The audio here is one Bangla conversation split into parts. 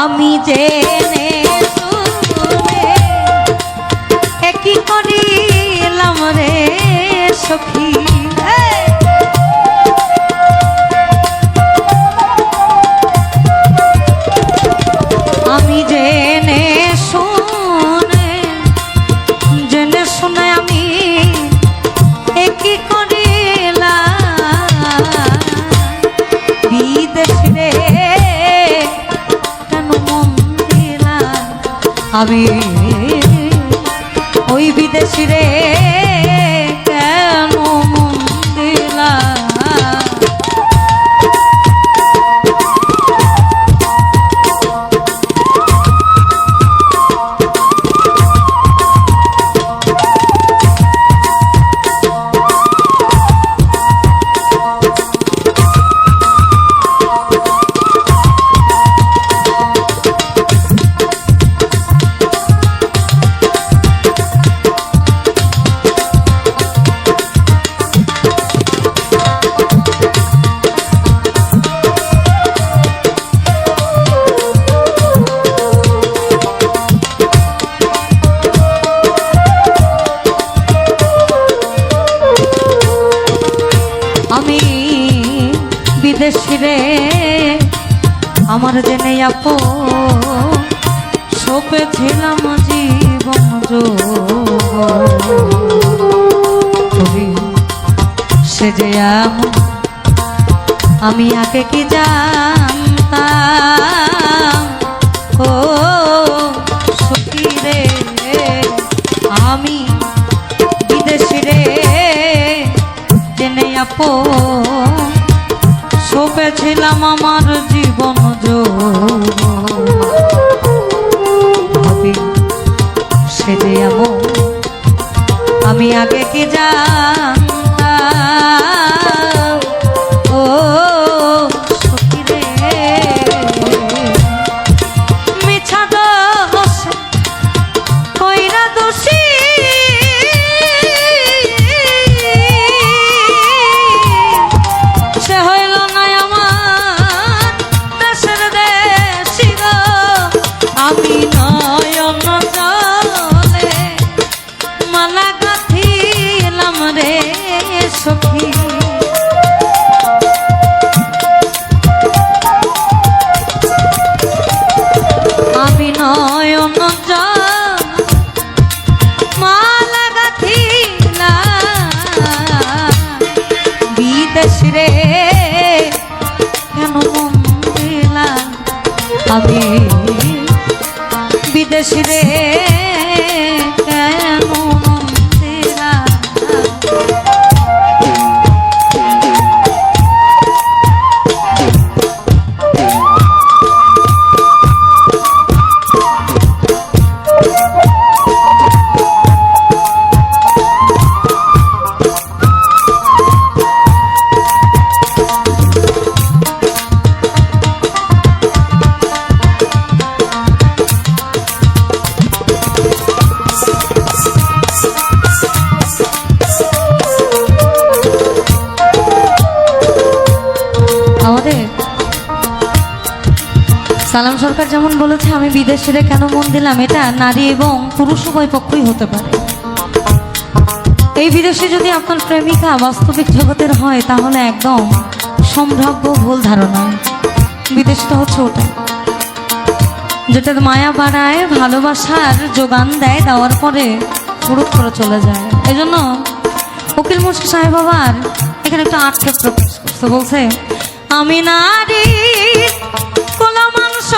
আমি জেনে শুনে একই করিলাম রে সখী। আমি জেনে শুনে আমি একই করিলাম বিদেশে কেন মন দিলাম আমি ওই বিদেশি রে কেন মন দিলাম। আমি বিদেশি রে আমার জেনে আপো সপেছিলাম জীবন তুমি সে যে আমি আগে কি জানতাম ও সখী রে আমি বিদেশি রে জেনে আপো সপেছিলাম আমার জীবন ভাবি সে যে আমি আগে কি জানতাম ও সখী রে মিছা দোষ কইরা দোষী আমি নয়ন জলে মালা গাঁথিলাম রে সখী। আমি নয়ন মালা গাঁথিলাম বিদেশ রে কেন মন দিলাম আমি বিদেশি রে কেন মন দিলাম। সালাম সরকার যেমন বলেছে আমি বিদেশিরে কেন মন দিলাম, এটা নারী এবং পুরুষ উভয় পক্ষই হতে পারে। এই বিদেশে যদি আপনার প্রেমিকা বাস্তবিক জগতের হয় তাহলে একদম সম্ভাব্য ভুল ধারণা। বিদেশটা হচ্ছে ওটা যেটা মায়া বাড়ায়, ভালোবাসার যোগান দেয়, দেওয়ার পরে হুড়ুক করে চলে যায়। এই জন্য উকিল মুশকিল সাহেব আবার এখানে একটা আক্ষেপ প্রকাশ করছে, বলছে আমি নারী কোলা মাংস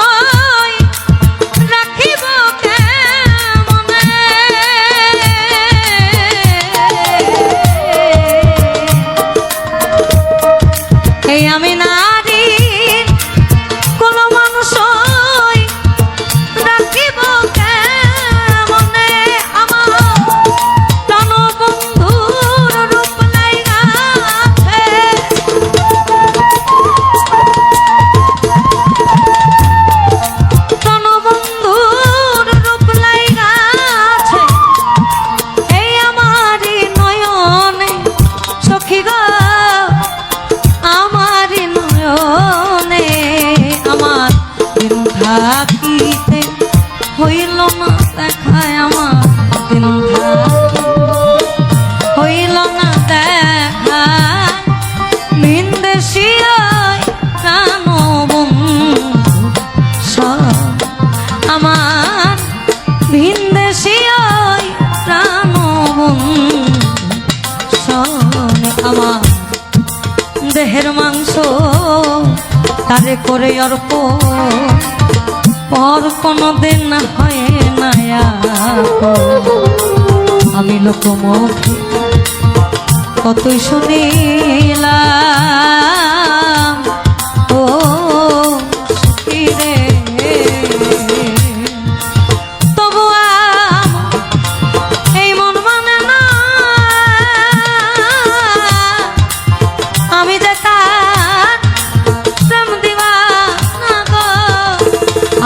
রাখিব কেমনে, এই আমি নারী কোলা মাংস রাখিব কেমনে, আমার প্রাণ বন্ধুর রূপ লাইগাছে থাকিতে হইল না দেখায় আমার দিন থাকি হইল না দেখা বিন্দেশিয়ায় প্রাণ বন্ধু সব আমার ভিনদেশিয়ায় প্রাণ বন্ধু সব আমার দেহের মাংস তারে করে অর্প পর কোনদিন হয় না আমি লোকমুখে কতই শুনিলাম ও সখী রে তবু এই মন মানে না আমি যে তার প্রেম দিওয়ানা গো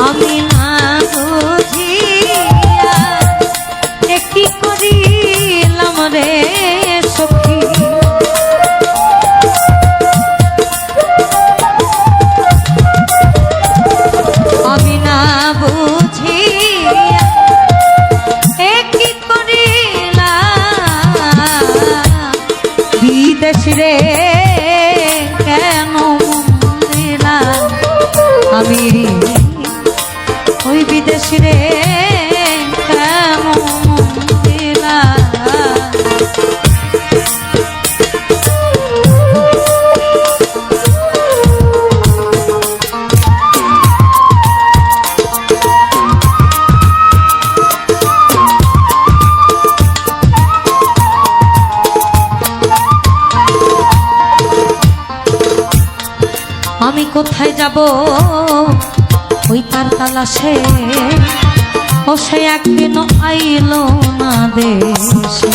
আমি না বুঝিয়া কি করিলাম রে সখী আমি না বুঝিয়া কি করিলাম বিদেশ রে কেন দিলাম আমি ওই বিদেশ রে কেন দিলাম আমি কোথায় যাব ওই তার তালাশে ও সে একদিন আইল না দেশে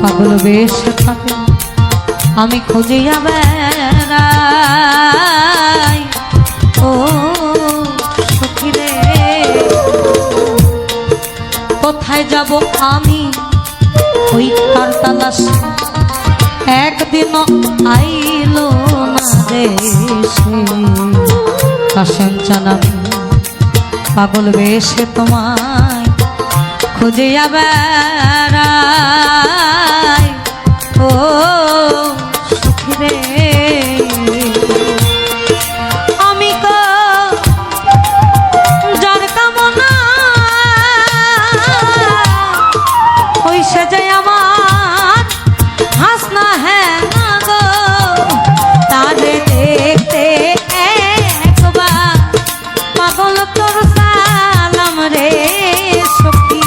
পাগল বেশ থাকে আমি খুঁজিয়া বেড়াই ও সখী রে কোথায় যাব আমি ওই তার তালাশে একদিন আইল না দেশে কাশেম জানাবি পাগল বেশে তোমায় খুঁজিয়া বেড়াই ও সখী রে আমি কো যার কামনা ওই সেজে আমার হাসনা হ্যাঁ না গো তারে দেখতে একবার পাগল তোর সালাম রে সখী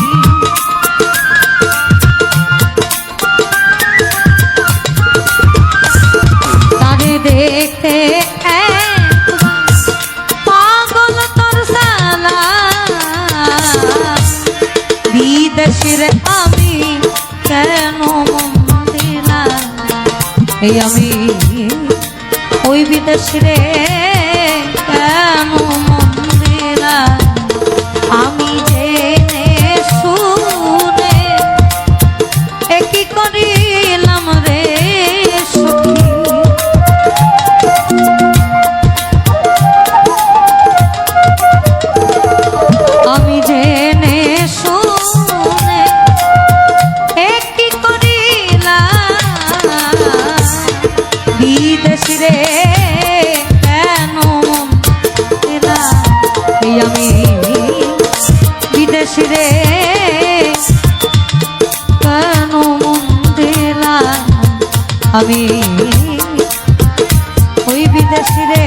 তারে দেখতে একবার পাগল তোর সালাম বিদেশের আমি কেন এই আমি ওই বিদেশ রে কেন মন দিলাম আমি জেনে শুনে কি করিলাম রে সখী আমি জেনে শুনে কি করিলাম বিদেশ রে কেন এই আমি বিদেশ রে কেন দিলাম আমি ওই বিদেশ রে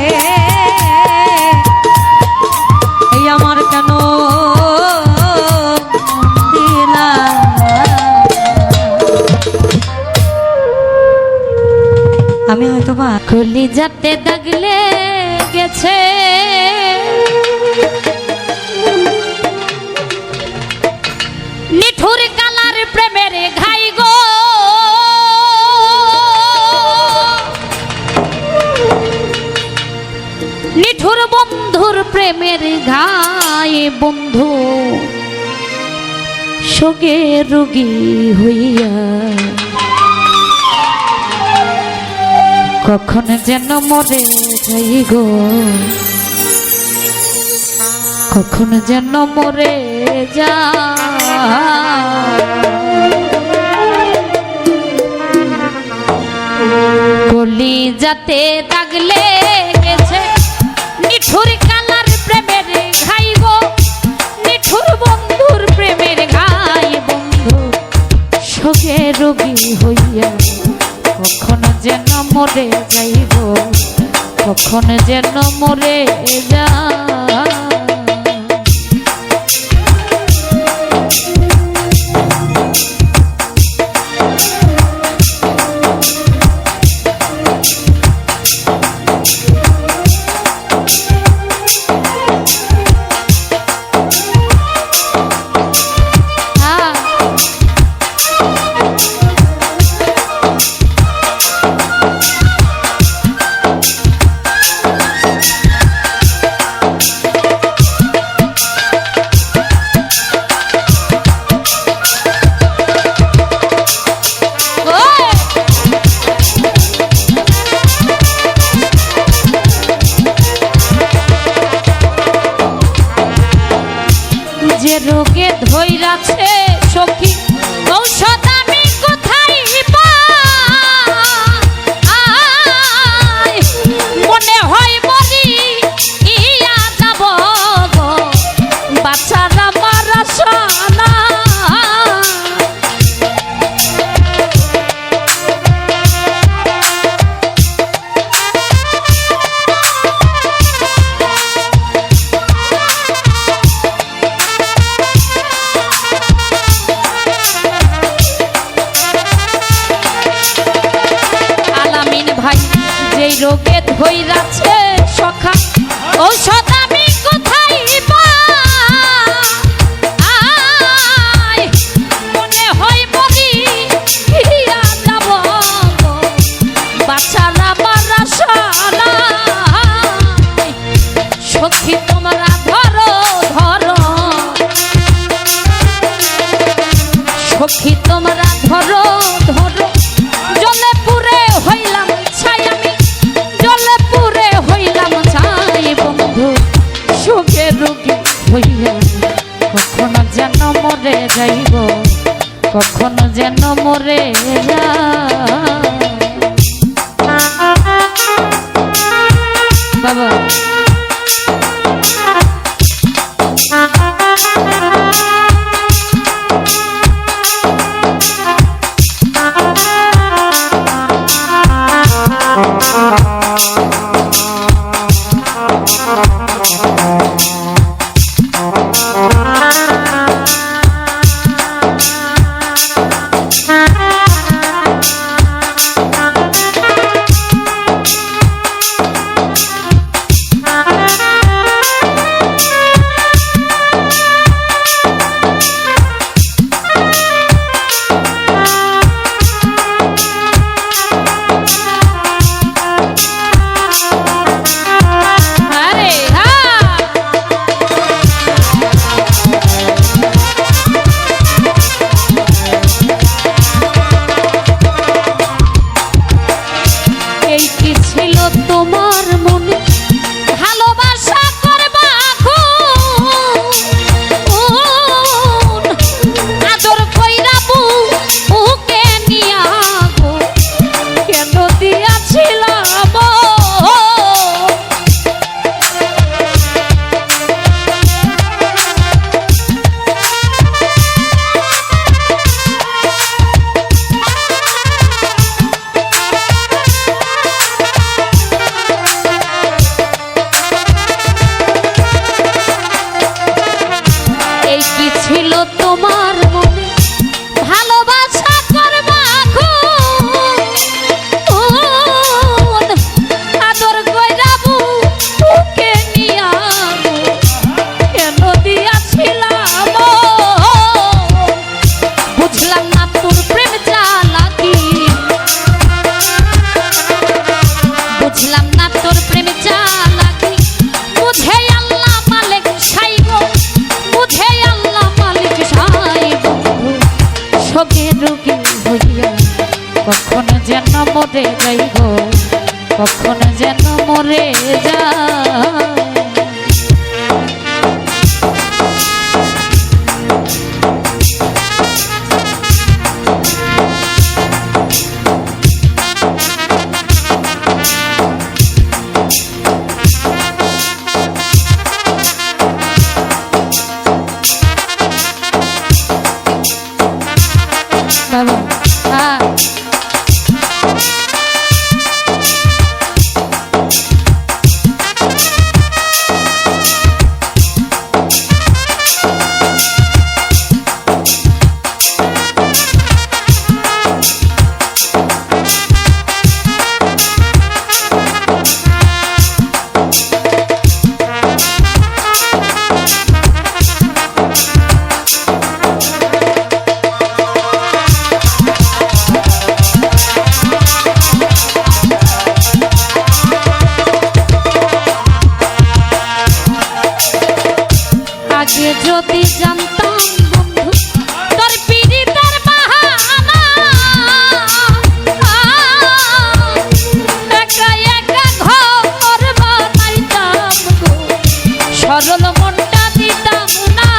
এই আমার কেন দিলাম আমি হয়তো বা কলি যাতে দাগলে গেছে নিঠুর কালার প্রেমের ঘাই গো নিঠুর বন্ধুর প্রেমের ঘায়ে বন্ধু শোকে রোগী হইয়া কখন যেন মরে যাই গো কখন যেন মরে যা গলি যাতে দাগ লেগেছে নিঠুর কালার প্রেমের ঘাই গো নিঠুর বন্ধুর প্রেমের ঘাই বন্ধু শোকে রোগী হইয়া কখন যেন মরে যাইব কখন যেন মরে যা যে রোগে ধইরাছে সখী ঔষধ আমি কোথায় পাই মনে হয় মরি ইয়া যাব গো বাচ্চার আমার সোনা যেই রোগে ধইরাছে সখা ঔষধ আমি কোথায় পাই মনে হয় মরি ইয়া যাব বাচ্চার আমার সোনা সখী তোমরা ধরো ধরো সখী তোমরা ধরো ধরো জলে পুরে হইলাম ছাই আমি জলে পুরে হইলাম ছাই বন্ধু সুখে রোগী হইয়া কখন যেন মরে যাইব কখন যেন মরে যা বাবা তোমার মনে ভালোবাসা করবা আদর কইরা বুকে নিয়া গো কেন দিয়াছিলাম ছিল তোমার মনে ভালোবাসা করবা আদর কইরা বুকে নিয়া কেন দিয়াছিলাম বুঝলাম না তোর প্রেম চালাকি বুঝলাম না তোর প্রেম চালাকি বুঝে আল্লাহ মালিক সাই গো বুঝে আল্লাহ মালিক সাই শোকে রোগী হইয়া কখন যেন মরে যাইব কখন যেন মরে যায় বাবা আগে যদি জানতাম বন্ধু তোর পীড়িতের বাহানা একা একা ঘর বানাইতাম গো সরল মনটা দিতাম না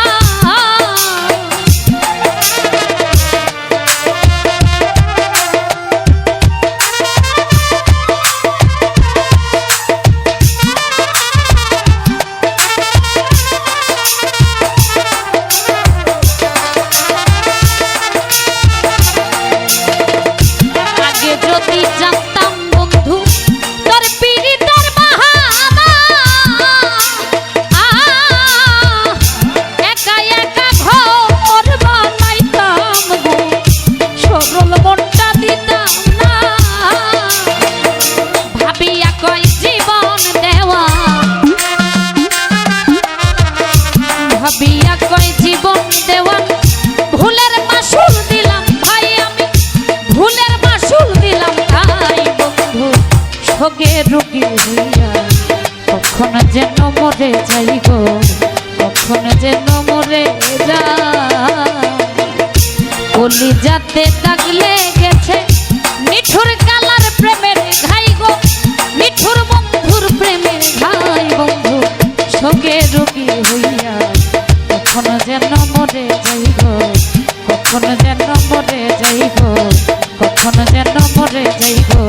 জানতাম বন্ধু তোর পীড়িতের বাহানা একা একা ঘর বানাইতাম গো সরল মনটা দিতাম না ভাবিয়া কয় জীবন দেওয়া ভাবিয়া কয় জীবন দেওয়া ভুলের মাসুল দিলাম ভাই আমি ভুলের মাসুল দিলাম ভোগে রোগী হইয়া কখন যেন মরে যাই গো কখন যেন মরে বলি যাতে দাগলে গেছে মিঠুর কালার প্রেমের ঘাই গো মিঠুর বন্ধুর প্রেমের ঘাই বন্ধু সঙ্গে রোগী হইয়া কখন যেন মরে যাই গো কখন যেন মরে যাই গো কখন যেন মরে যাই গো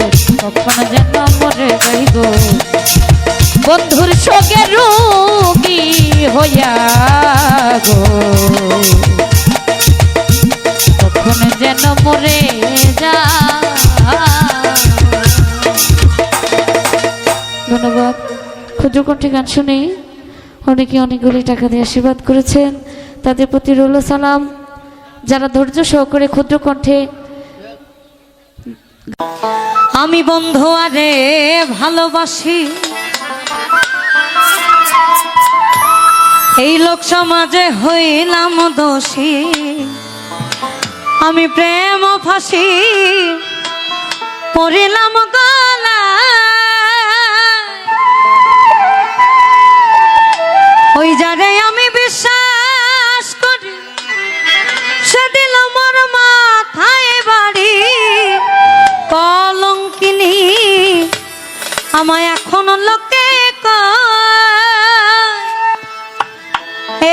কখন যেন মরে যাই গো বন্ধুর সঙ্গে রোগী হইয়া গো কখন যেন মরে যা। ধন্যবাদ। ক্ষুদ্রকণ্ঠে গান শুনে অনেকে অনেকগুলি টাকা দিয়ে আশীর্বাদ করেছেন, তাদের প্রতি রইল সালাম। যারা ধৈর্য সহকারে ক্ষুদ্রকণ্ঠে আমি বন্ধু আরে ভালোবাসি এই লোক সমাজে হইলাম দোষী আমি প্রেম ফাঁসি পড়িলাম গলা ওই যারে আমি বিশ্বাস করি সে দিল মোর মাথায় বাড়ি কলঙ্কিনী আমায় এখন লোকে কয়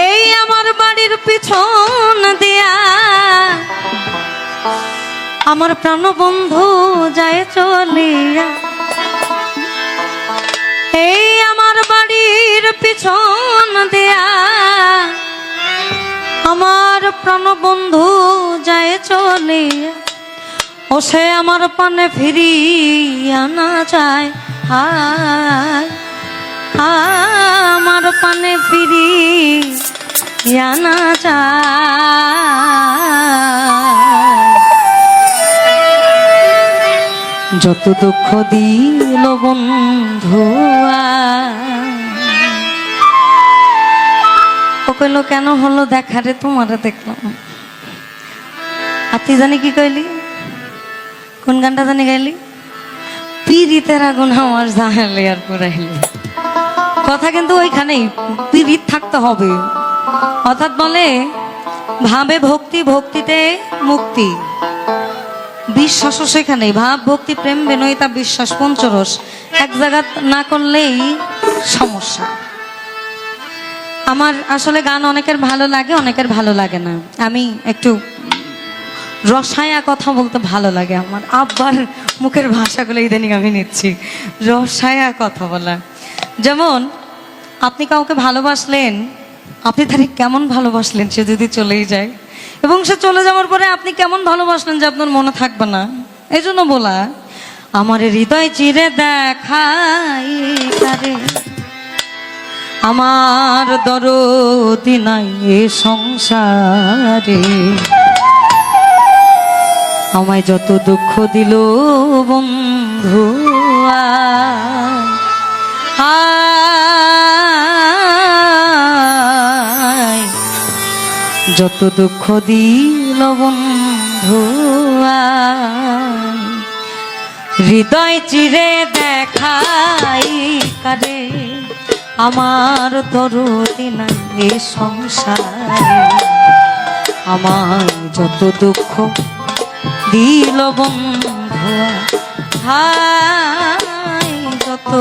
এই আমার বাড়ির পিছন দিয়া আমার প্রাণবন্ধু যায় চলিয়া এই আমার বাড়ির পিছন দিয়া আমার প্রাণবন্ধু যায় চলিয়া ও সে আমার পানে ফিরিয়া না যায় আমার পানে ফিরিয়া না যায় যত দুঃখ দিল বন্ধুয়া ও কইল কেন হলো দেখারে তোমারে দেখলাম আতি জানি কি কইলি কোন গানটা জানি গাইলি পিরিতের আগুন আমার জানালে আর পুরাইলি কথা কিন্তু ওইখানেই পিরিত থাকতে হবে অর্থাৎ বলে ভাবে ভক্তি ভক্তিতে মুক্তি বিশ্বাসও সেখানেই ভাব ভক্তি প্রেম বিনয়িতা বিশ্বাস পঞ্চরস এক জায়গা না করলেই সমস্যা। আমার আসলে গান অনেকের ভালো লাগে অনেকের ভালো লাগে না, আমি একটু রসায়া কথা বলতে ভালো লাগে আমার আব্বার মুখের ভাষাগুলো ইদানিং আমি নিচ্ছি রসায়া কথা বলা। যেমন আপনি কাউকে ভালোবাসলেন আপনি তারে কেমন ভালোবাসলেন সে যদি চলেই যায়, এবং সে চলে যাওয়ার পরে আপনি কেমন ভালোবাসলেন যে আপনার মনে থাকবে না। এই জন্য বলা, আমার হৃদয় চিরে দেখাই তারে, আমার দরদি নাই এ সংসারে, আমায় যত দুঃখ দিল বন্ধু আয়, যত দুঃখ দিল বন্ধু আয়, হৃদয় চিরে দেখাই কারে, আমার দরদি নাই এ সংসারে, আমায় যত দুঃখ দিল বন্ধু হায়, যত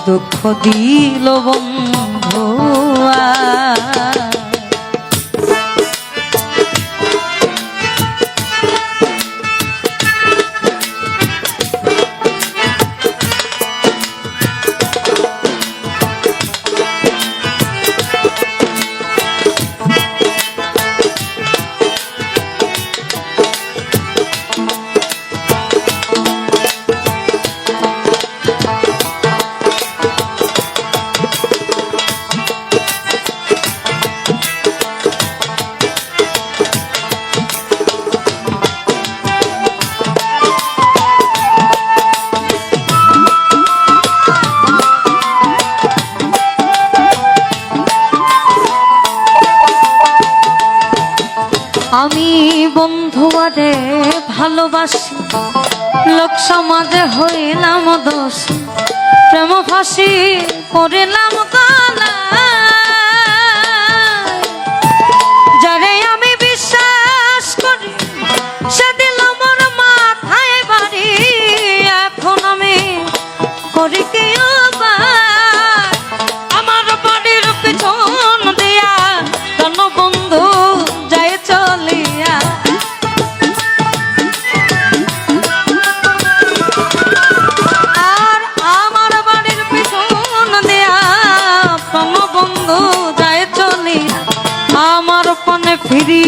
দুঃখ দিল বন্ধু আমি বন্ধুয়ারে ভালোবাসি, লোক সমাজে হইলাম দোষ, প্রেম ফাঁসি করিলাম গলা, যারে আমি বিশ্বাস করি সে দিল মোর মাথায় বাড়ি, এখন আমি করি কি উপায়, আমার বাড়ির পিছন দিয়া কোন বন্ধু যায় চলিয়া, আর আমার বাড়ির পিছন দিয়া কোন বন্ধু যায় চলিয়া, আমার পানে ফিরি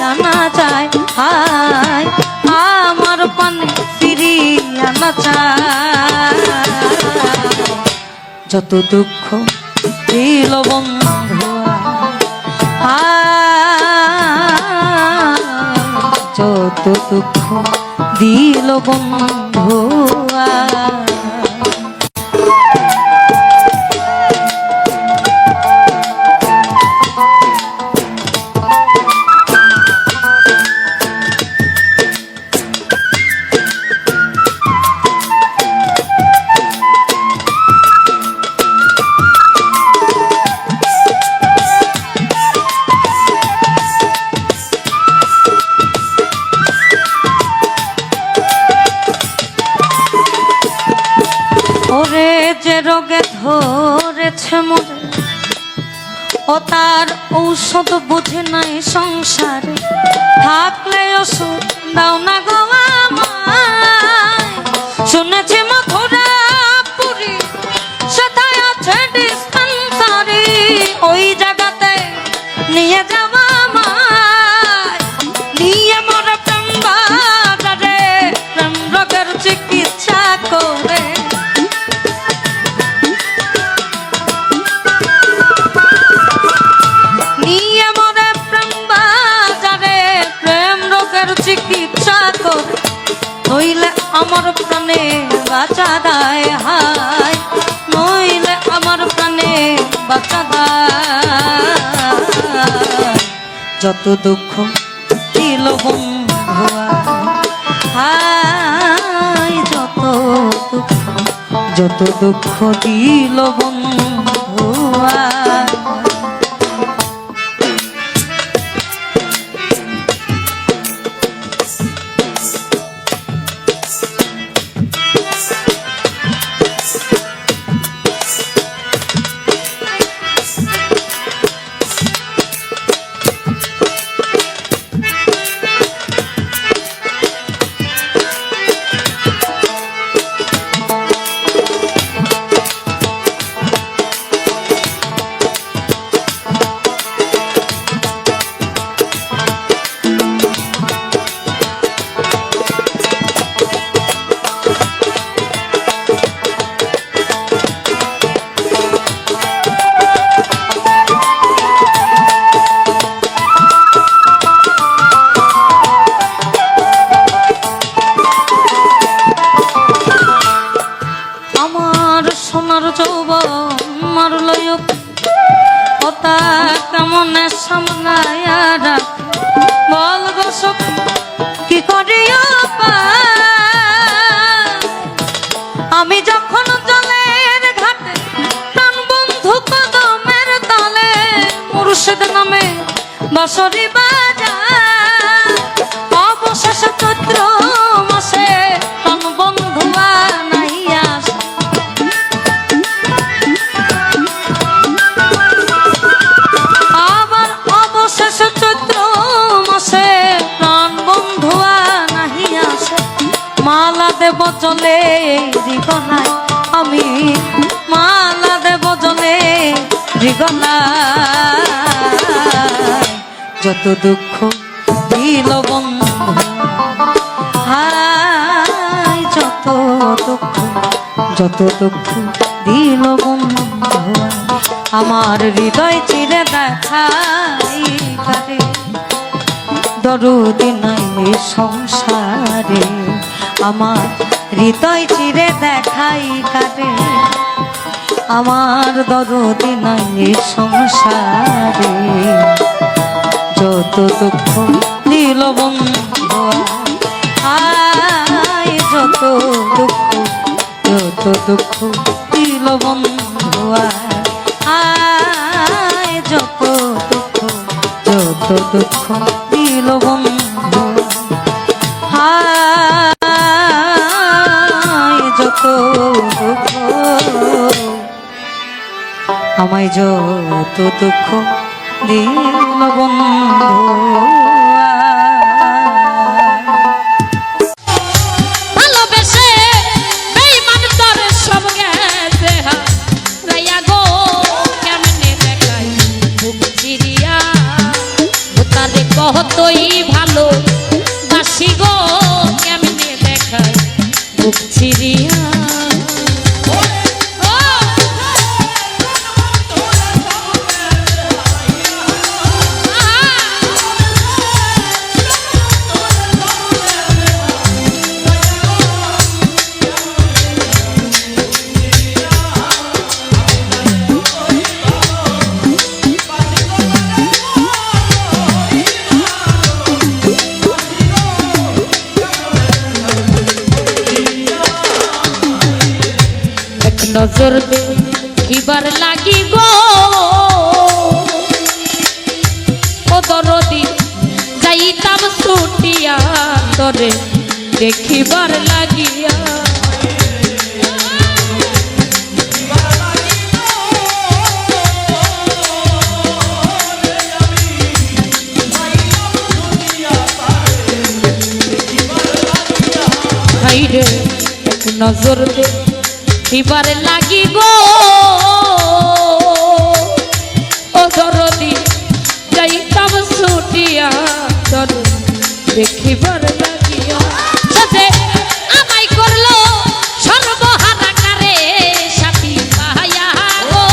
আনা যায় হায়, আমার পানে ফিরি আনা যায়, যত দুঃখ দিল বন্ধু যত দুঃখ দিল বন্ধু ওরে যে রোগে ধরেছে মোরে, ও তার ঔষধ বুঝে নাই সংসারে, থাকলে ওষুধ দাও না গো আমায়, শুনেছি মথুরা পুরী সেটাই আছে ডিসপেন্সারি, ওই জায়গাতে নিয়ে যাওয়া আমায়, নিয়ে মোর প্রেম বাজারে প্রেম রোগের চিকিৎসা করে, চিকিৎসা করে নইলে আমার প্রাণে বাঁচা দায় হায়, নইলে আমার প্রাণে বাঁচা দায়, যত দুঃখ দিল বন্ধু হায়, যত দুঃখ দিল বন্ধু ওতা কেমন সামলায়া রাখ বল গো সখী কি করিও আমি যখন জলের ঘাটে প্রাণ বন্ধু কদমের তালে মুর্শিদ নামে বাঁশরি বাজা অবশেষ চৈত্র মাসে প্রাণ বন্ধু আনাইয়া আবার অবশেষ চৈত্র মাসে প্রাণ বন্ধু আনাইয়া মালা দেব জলে রিগনায় আমি মালা দেব জলে রিগনায় যত দুঃখ দিল বন্ধু হায় যত দুঃখ দিল বন্ধু আমার হৃদয় চিরে দেখাই কারে দরদি নাই সংসারে আমার হৃদয় চিরে দেখাই কারে আমার দরদি নাই সংসারে যত দুঃখ দিল বন্ধু আয় যত দুঃখ দিল বন্ধু আয় যত দুঃখ দিল বন্ধু হায় যত দুঃখ আমায় যত দুঃখ দিল বন্ধু ভালোবেসে বেঈমান তোর সব গেছে হারাইয়া গো কেমনে দেখাই বুক চিরিয়া ও তারে কতই ভালো বাসি গো কেমনে দেখাই বুক চিরিয়া নজর দেখিবার লাগি গো ও দরদি যাইতাম ছুটিয়া তরে দেখিবার লাগিয়া হাইরে এক নজর দে দিবার লাগি গো ও দরদি যাইতাম ছুটিয়া তোর দেখিবার লাগিয়া সাথে আমায় করলো সর্বহারা কারে সাথী পাহায়া গো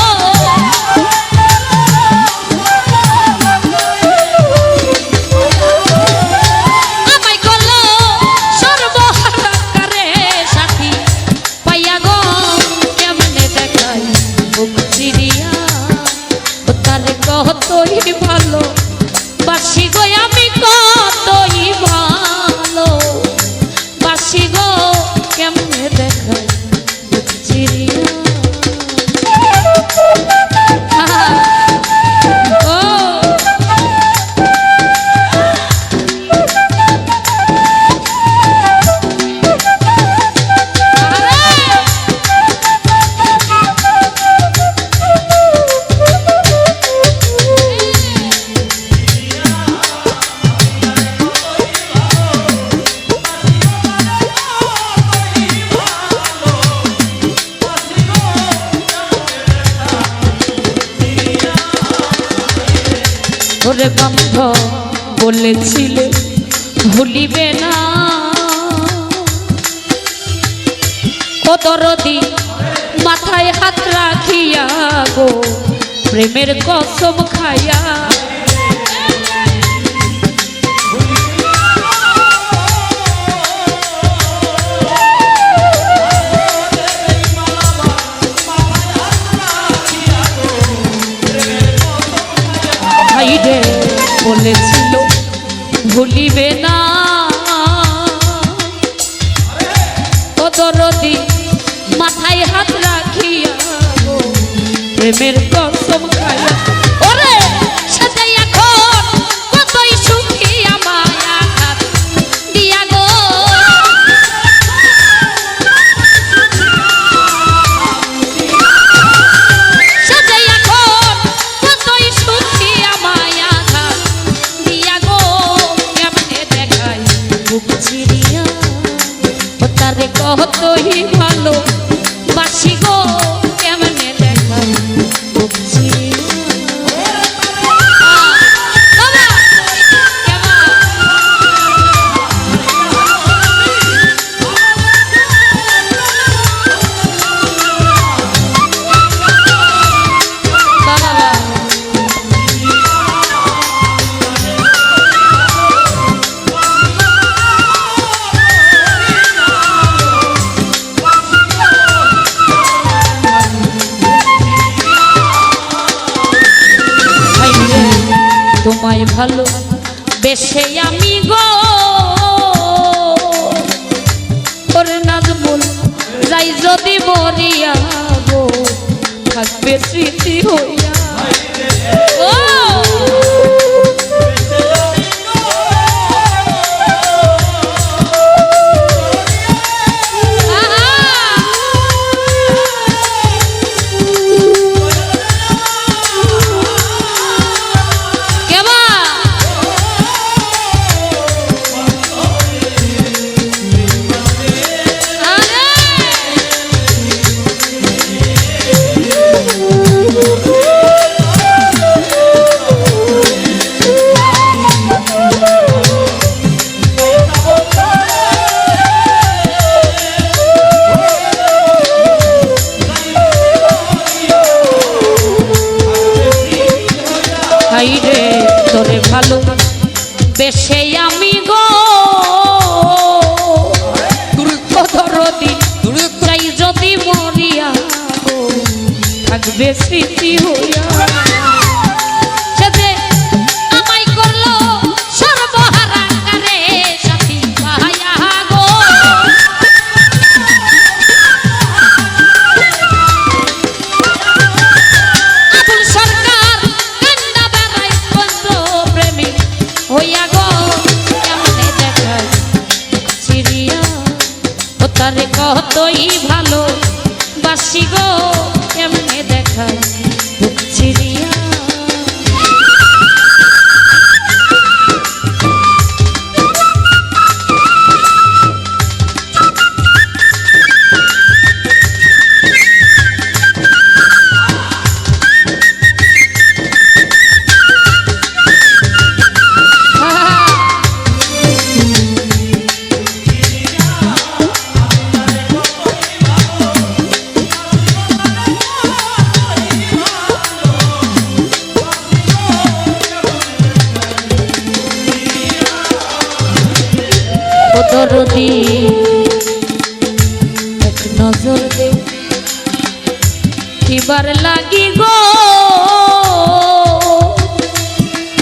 আমায় করলো সর্বহারা কারে সাথী পাইয়া গো কেমনে দেখাই বুক চিরিয়া ও তারে কতই ভালো বাসি গো আমি কতই ভালো বাসি গো কেমনে দেখাই বুক চিরিয়া ও ওরে বন্ধ বলেছিলে ভুলিবে না ও দরদি মাথায় হাত রাখিয়া গো প্রেমের কসম খাইয়া বলেছিল ভুলিবে না ও দরদি মাথায় হাত রাখিয়া গো প্রেমের কসম খাইয়া ওরে সাজাই এখন কতই সুখী আমায় আঘাত দিয়া গো সাজাই এখন কতই সুখী আমায় আঘাত দিয়া গো কেমনে দেখাই বুক চিরিয়া ও তারে কতই ভালো বাসি গো কেমনে দেখাই বুক চিরিয়া বাবা তোমায় ভালো বেশে আমি গো ওরে নাজমুল যাই যদি মরিয়া গো থাকবে স্মৃতি হইয়া ও তোরে ভালো বেশে আমি গো দরদি চাই যদি মরিয়া গো থাকবে স্মৃতি হইয়া সে যে আমায় করলো সর্বহারা করে সাথী পাইয়া গো আবুল সরকার কান্না বেড়াই বন্ধু প্রেমিক হইয়া গো কেমনে দেখায় চিরিয়া ও তারে কতই ভালো বাসি গো কেমনে দেখায় বুক চিরিয়া দরদি এক নজর দে কিবার লাগি গো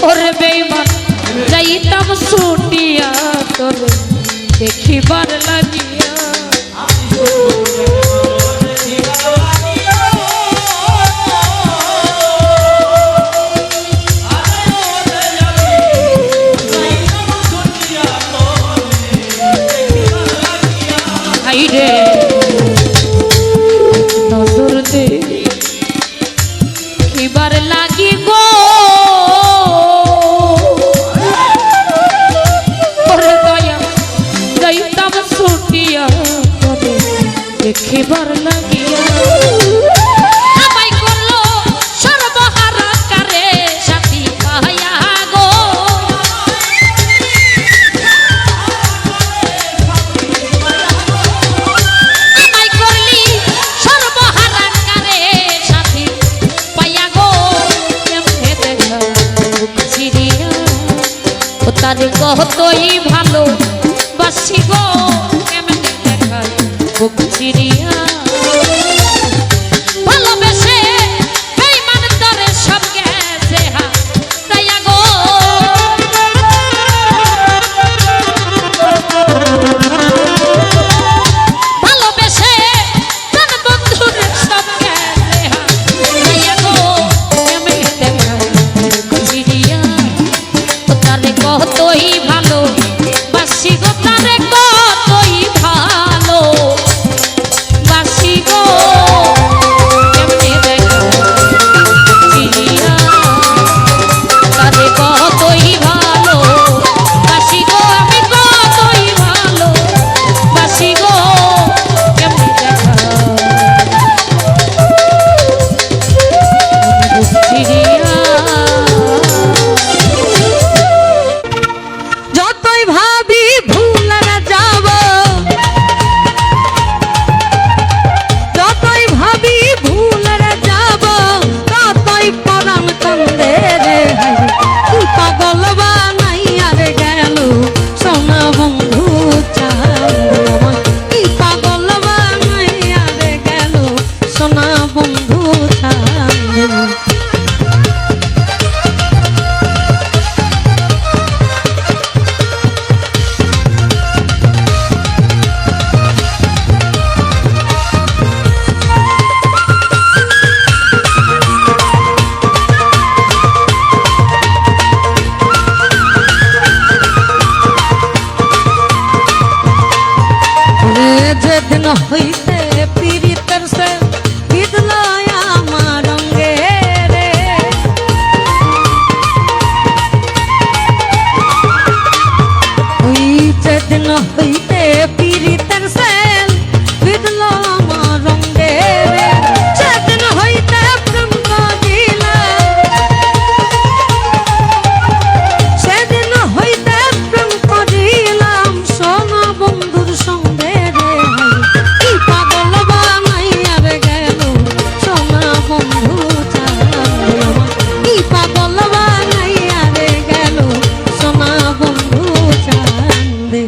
ওরে বেঈমান যাইতাম ছুটিয়া তোরে দেখিবার লাগিয়া রে নজর দে কিবার লাগি গো ওরে দয়া যাইতাম ছুটিয়া তোরে দেখিবার লাগিয়া আমায় করলো সর্বহারা করে সাথী পাইয়া গো তারে কতই ভালো বাসি গো কেমনে দেখায় বুক চিরিয়া ভালোবেসে বেঈমান তোরে সব গেছে হা দয়া গো সেদিন হইতে পীড়িতের সে বিধল আমার অঙ্গে রে। ওই সেদিন হইতে পীড়িতের সে বিধল আমার অঙ্গে রে। সেদিন হইতে প্রেম করিলা, সেদিন হইতে প্রেম করিলাম সোনা বন্ধুর সঙ্গে রে। কি পাগল বানাইয়া রে গেল সোনা বন্ধু চাঁদে, কি পাগল বানাইয়া রে গেল সোনা বন্ধু চাঁদে।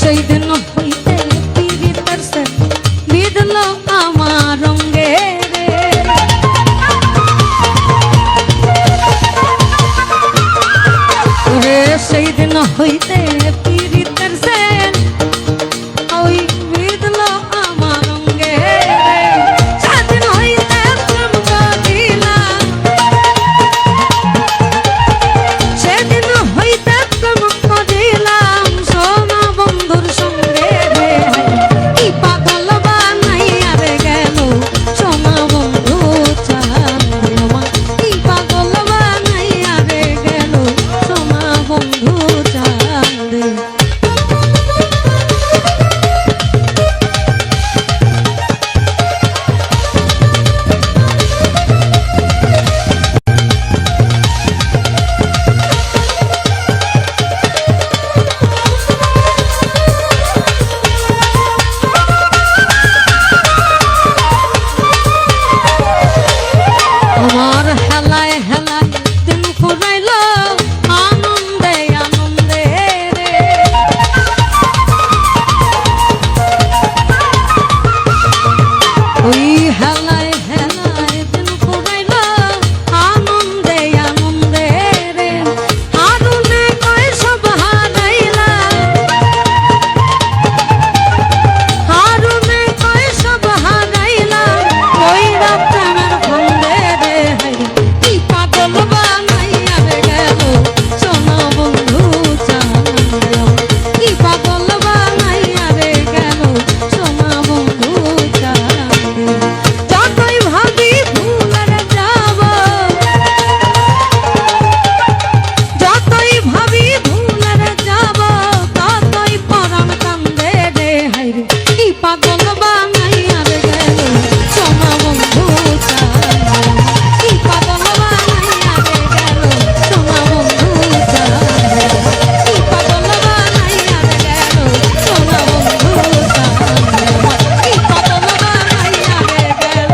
সেই দিন হইতে পীড়িতের সে বিধল আমার অঙ্গে রে। ওরে সেই দিন হইতে পীড়িতের সে ওই বিধল আমার অঙ্গে রে। সেদিন হইতে প্রেম করিলা, সেদিন হইতে প্রেম করিলাম সোনা বন্ধুর সঙ্গে রে। কি পাগল বানাইয়া রে গেল সোনা বন্ধু চাঁদে, কি পাগল বানাইয়া রে গেল সোনা বন্ধু চাঁদে। আমার হেলায় হেলায় দিন ফুরাইল আনন্দে আনন্দে রে। ওই হেলায় হেলায় দিন ফুরাইল আনন্দে আনন্দে রে। আরুনে কয় সব হারাইলা, আরুনে কয় সব হারাইলা কইরা প্রেমের ফন্দে রে। কি পাগল বানাইয়া রে গেল সোনা বন্ধু চাঁদে, কি পাগল বানাইয়া রে গেল সোনা বন্ধু চাঁদে। যতই ভাবি ভুলে যাব, যতই ভাবি ভুলে যাব, ততই পরাণ কান্দে রে। হায়রে কি পাগল বানাইয়া রে গেল সোনা বন্ধু চাঁদে, কি পাগল বানাইয়া রে গেল সোনা বন্ধু চাঁদে, কি পাগল বানাইয়া রে গেল সোনা বন্ধু চাঁদে, কি পাগল বানাইয়া রে গেল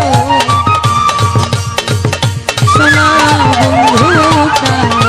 সোনা বন্ধু চাঁদে।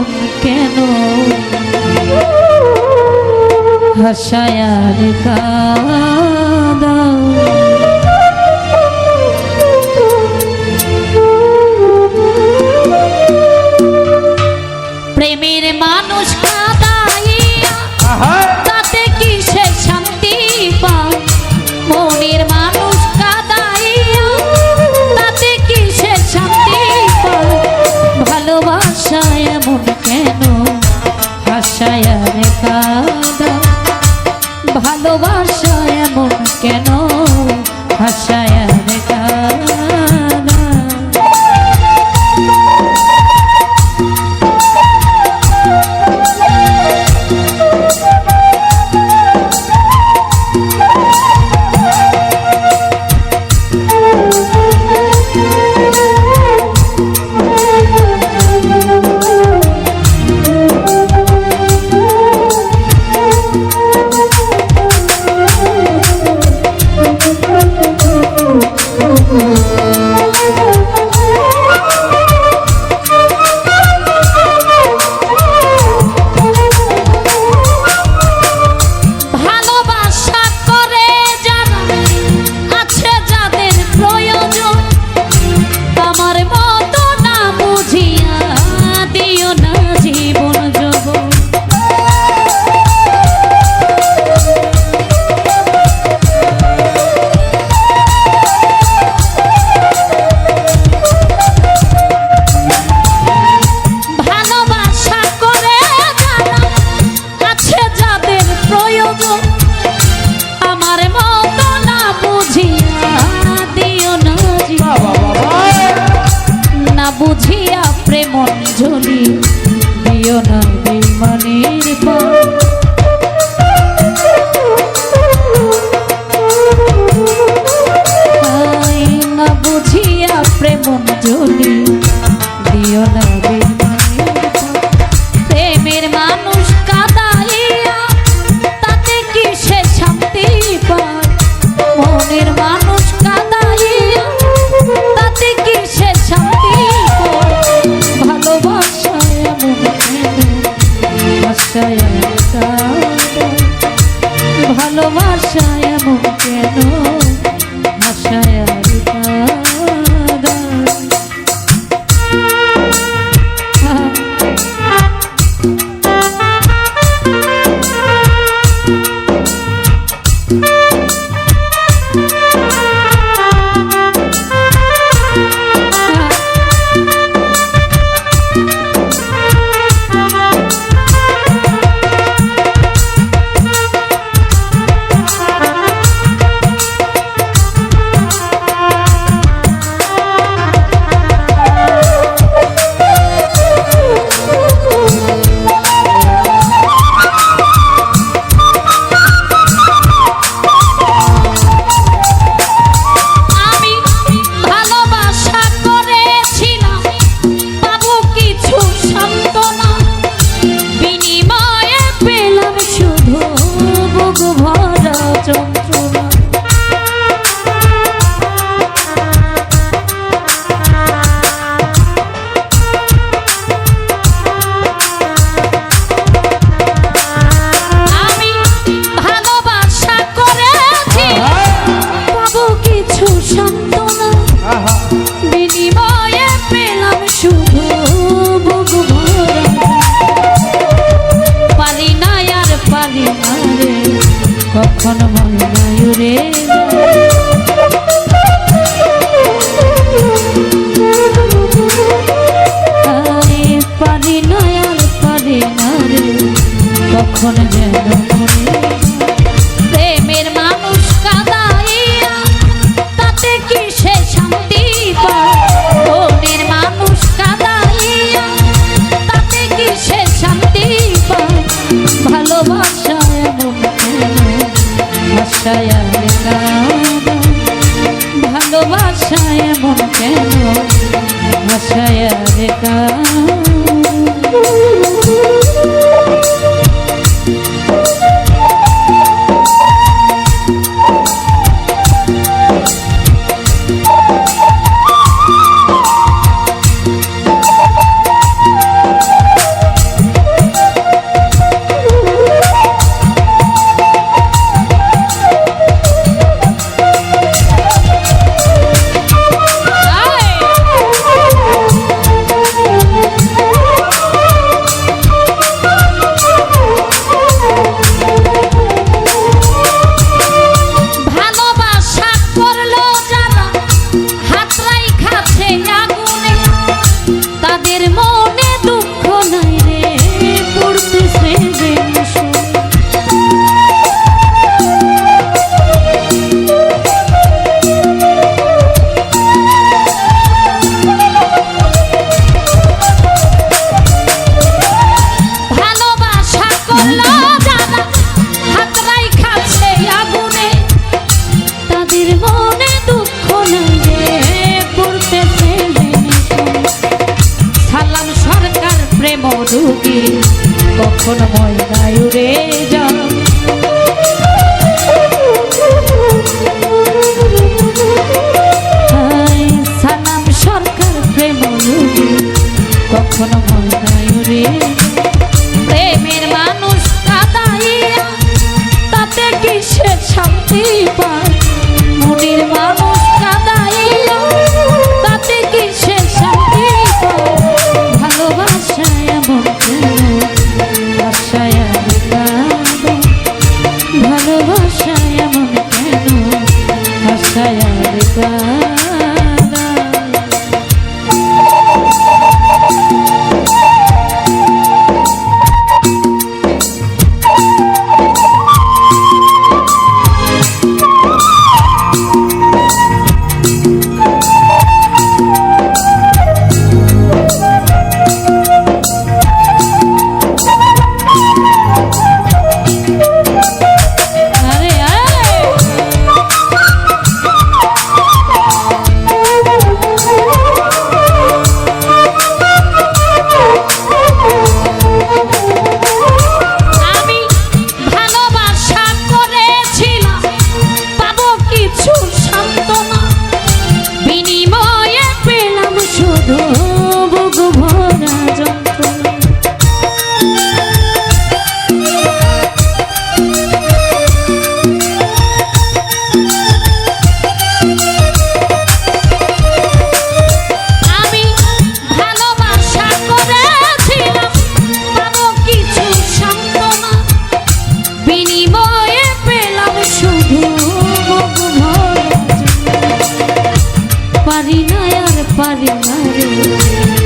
এমন কেন হাসায়ার কাঁদাও। প্রেমের মানুষ কাঁদাইয়া তাতে কি সে শান্তি পায়? মনের মানুষ কাঁদাইয়া তাতে কি সে শান্তি পায়? ভালোবাসা এমন কেন হাসায়ার কাঁদাও। ভালোবাসা এমন কেন হাসায়ার কাঁদাও। বুঝিয়া প্রেম ঝুলি দিও না বেইমানের পায়। না বুঝিয়া প্রেম ঝুলি দিও না বেইমানের পায়। প্রেমের মানুষ কাঁদাইয়া তাতে কি সে শান্তি পায়? মনের মানুষ কাঁদাইয়া তাতে কি সে শান্তি পায়? ভালোবাসা এমন কেন হাসায়ার কাঁদাও। ভালোবাসা এমন কেন হাসায়ার কাঁদাও। কখন ময়ূরে পারি না আর পারি না রে কখন যেন প্রেমের মানুষ কাঁদাইয়া তাতে কি সে শান্তি পায়? মনের মানুষ কাঁদাইয়া তাতে কি সে শান্তি পায়? ভালোবাসা এমন কেন হাসায়ার কাঁদাও। ভালোবাসা এমন কেন হাসায়ার কাঁদাও।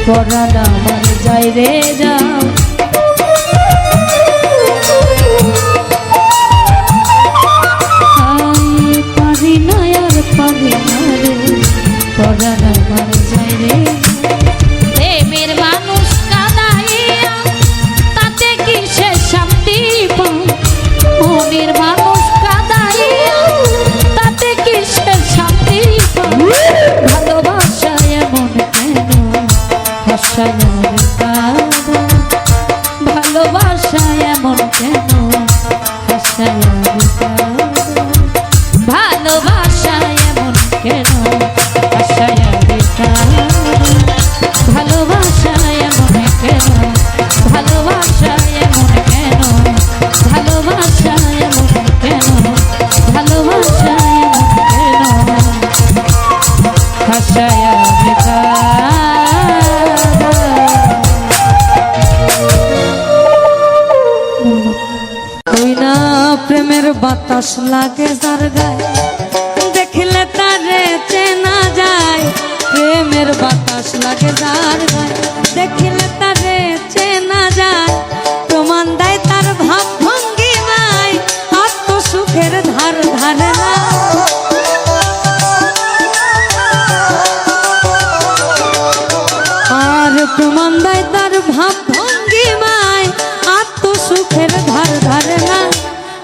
পরাণ আমার যায় রে যাও পারি না আর পারি না রে পরাণ আমার যায় রে প্রেমের মানুষ কাঁদাইয়া তাতে কি সে শান্তি পায় মনের মানুষ কাঁদাইয়া তাতে কি সে শান্তি পায় ভালোবাসা এমন কেন হাসায় রে কাঁদা ভালোবাসা এমন কেন হাসায় রে কাঁদা ভালোবাসা এমন কেন হাসায় রে কাঁদা ভালোবাসা এমন কেন ভালোবাসা এমন কেন ভালোবাসা এমন কেন ভালোবাসা এমন কেন হাসায় রে ওই না প্রেমের বাতাস লাগে যার গায়ে দেখলে তারে চেনা যায় প্রেমের বাতাস লাগে যার গায়ে দেখলে তারে চেনা যায় প্রমাণ দেয় তার ভাব ভঙ্গিমায় আত্মসুখের ধার ধারে না আর প্রমাণ দেয় তার ভাব ভঙ্গিমায় আত্মসুখের ধার ধারে না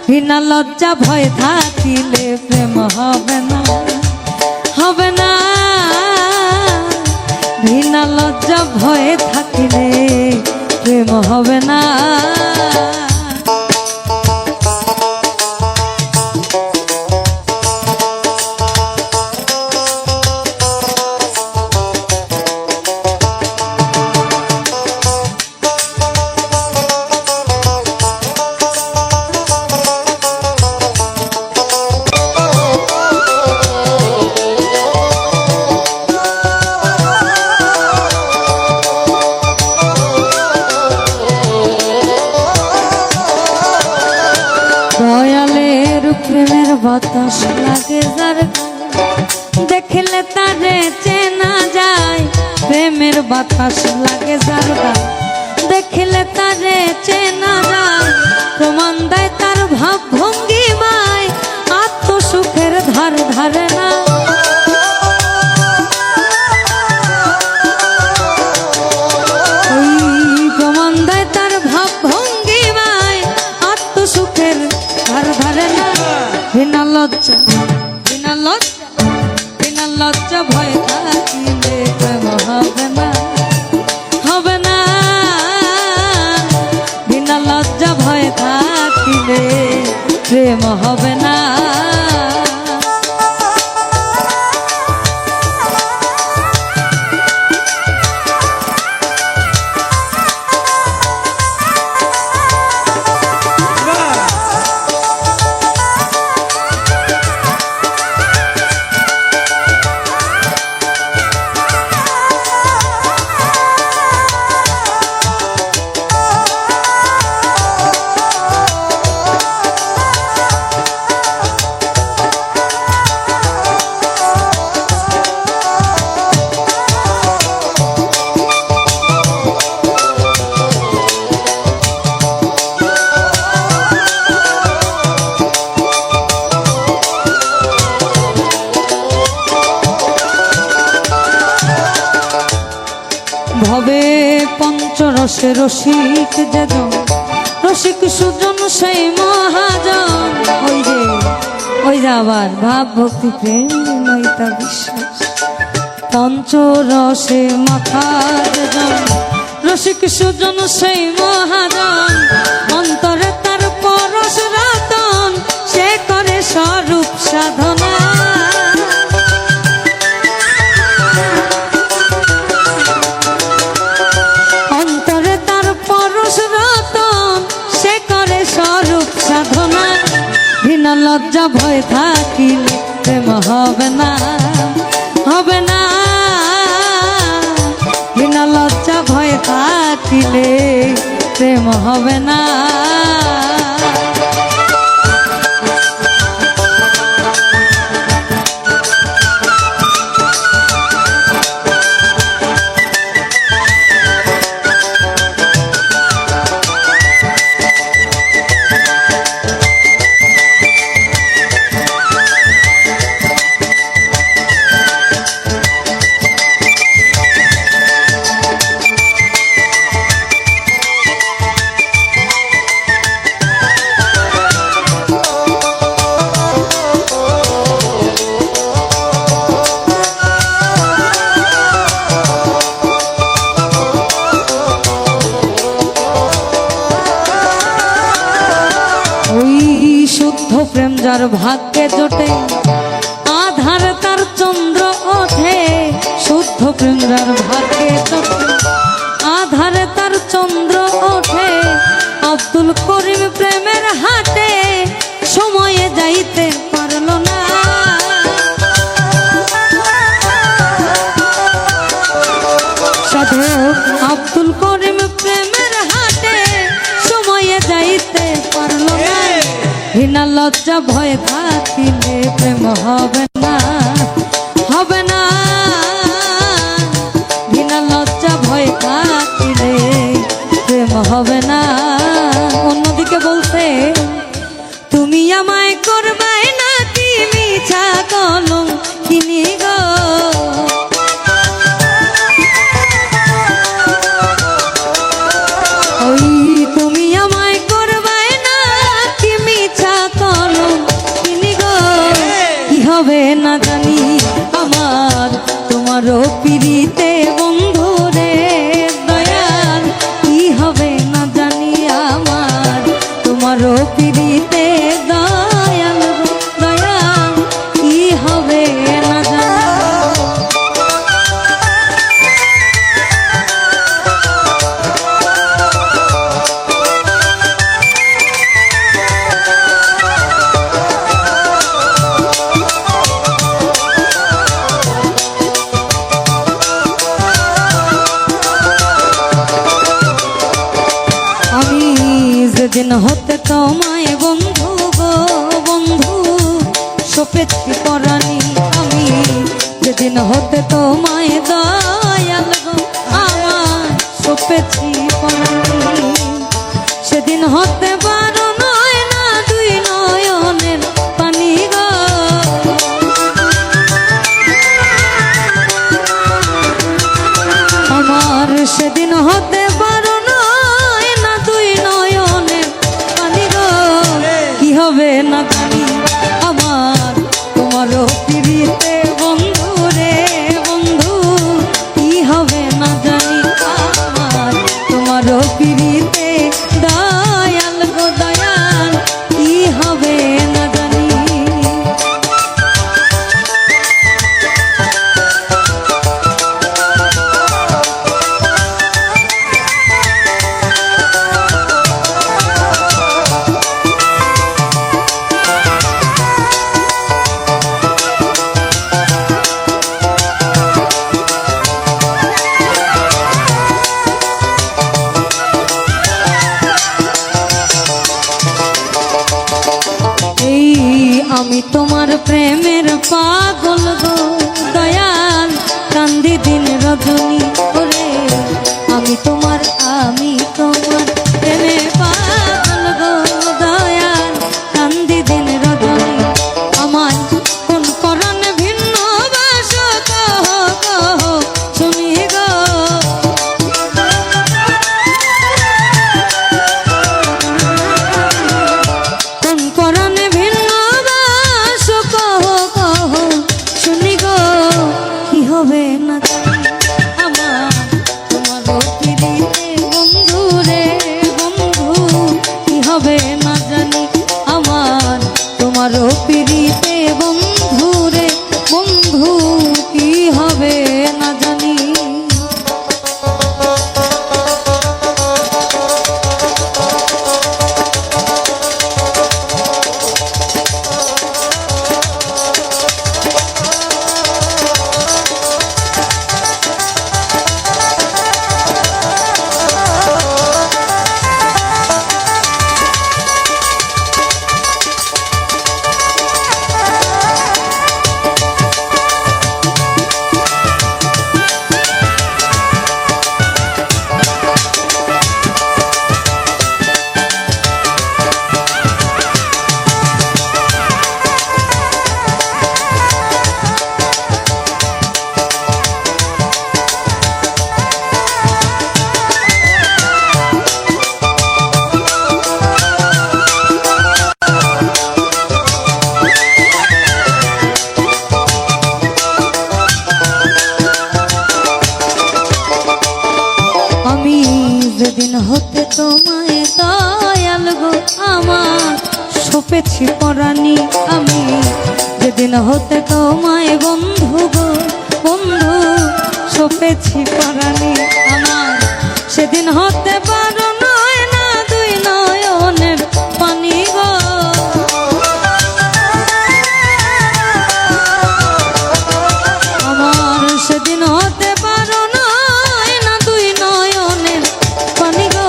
ঘৃণা লজ্জা ভয় থাকিলে প্রেম হবে না হবে না ঘৃণা লজ্জা ভয় থাকিলে প্রেম হবে না দয়ালের প্রেমের বাতাস লাগে যার গায়ে দেখলে তারে চেনা যায় প্রেমের বাতাস লাগে যার গায়ে দেখলে তারে চেনা যায় প্রমাণ দেয় তার ভাব ভঙ্গিমায় আত্মসুখের ধার ধারে না প্রমাণ দেয় তার ভাব ভঙ্গিমায় আত্মসুখের ধার ধারে না বিনা লজ্জা বিনা লজ্জা বিনা লজ্জা ভয় থাকিলে প্রেম হবে না হবে না বিনা লজ্জা ভয় থাকিলে প্রেম হবে না ভবে পঞ্চরসে রসিক যেজন রসিক সুজন সেই মহাজন ওই যে আবার ভাব ভক্তি প্রেম নৈতা বিশ্বাস পঞ্চরসে মাথা যেজন রসিক সুজন সেই মহাজন অন্তরে তার পরশ রতন সে করে স্বরূপ সাধনা লজ্জা ভয় থাকিলে প্রেম হবে না হবে না বিনা লজ্জা ভয় থাকিলে প্রেম হবে না শুদ্ধ প্রেম যার ভাগ্যে জোটে আধার তার চন্দ্র ওঠে। শুদ্ধ প্রেম যার ভাগ্যে জোটে আধারে তার চন্দ্র ওঠে। আব্দুল করিম প্রেমের হাটে সময়ে যাইতে পারল না। সাধক আব্দুল করিম প্রেমের হাটে সময়ে যাইতে পারল না। ঘৃণা লজ্জা ভয় থাকিলে প্রেম হবে না, হবে না। ঘৃণা লজ্জা ভয় থাকিলে প্রেম হবে না। অন্যদিকে বলছে তুমি আমায় করবাই না কি মিছা কলম কিনি গো। ওই তুমি আমায় করবাই না কি মিছা কলম কিনি গো। কি হবে না জানি আমার তোমারও পিড়িতে বন্ধু রে দয়াল। কি হবে না জানি আমার তোমারও পিড়িতে দয়াল গো দয়াল। কি হবে না জানি। যেদিন হতে তোমায় বন্ধু গো বন্ধু সপেছি পরাণী। আমি যেদিন হতে তোমায় দয়াল গো আমার সপেছি পরাণী। সেদিন হতে পারো নয় না দুই নয়নের পানি গো। আমার সেদিন হতে পারো নয় না দুই নয়নের পানি গো। কি হবে না জানি আমার তোমারও পিড়িতে বন্ধু রে বন্ধু। কি হবে না জানি আমার তোমারও পিড়িতে দয়াল গো দয়াল। কি হবে না জানি। আমি তোমার প্রেমের পাগল গো দয়াল। কান্দি দিন রজনী ওরে আমি তোমার প্রেমে পাগল গো দয়াল। কান্দি দিন রজনী আমার কোন করণে ভিন্ন বাস কহ কহ শুনি গো। কোন করণে ভিন্ন বাস কহ কহ শুনি গো। কি হবে না জানি আমার তোমারও পিড়িতে বন্ধু রে বন্ধু। কি হবে না জানি আমার তোমারও পিড়িতে বন্ধু রে বন্ধু। কি হবে না জানি। ছপেছি পরাণী আমি যেদিন হতে তোমায় বন্ধু গো বন্ধু ছপেছি পরাণী আমার সেদিন হতে পারো নয় না দুই নয়নের পানি গো আমার সেদিন হতে পারো নয় না দুই নয়নের পানি গো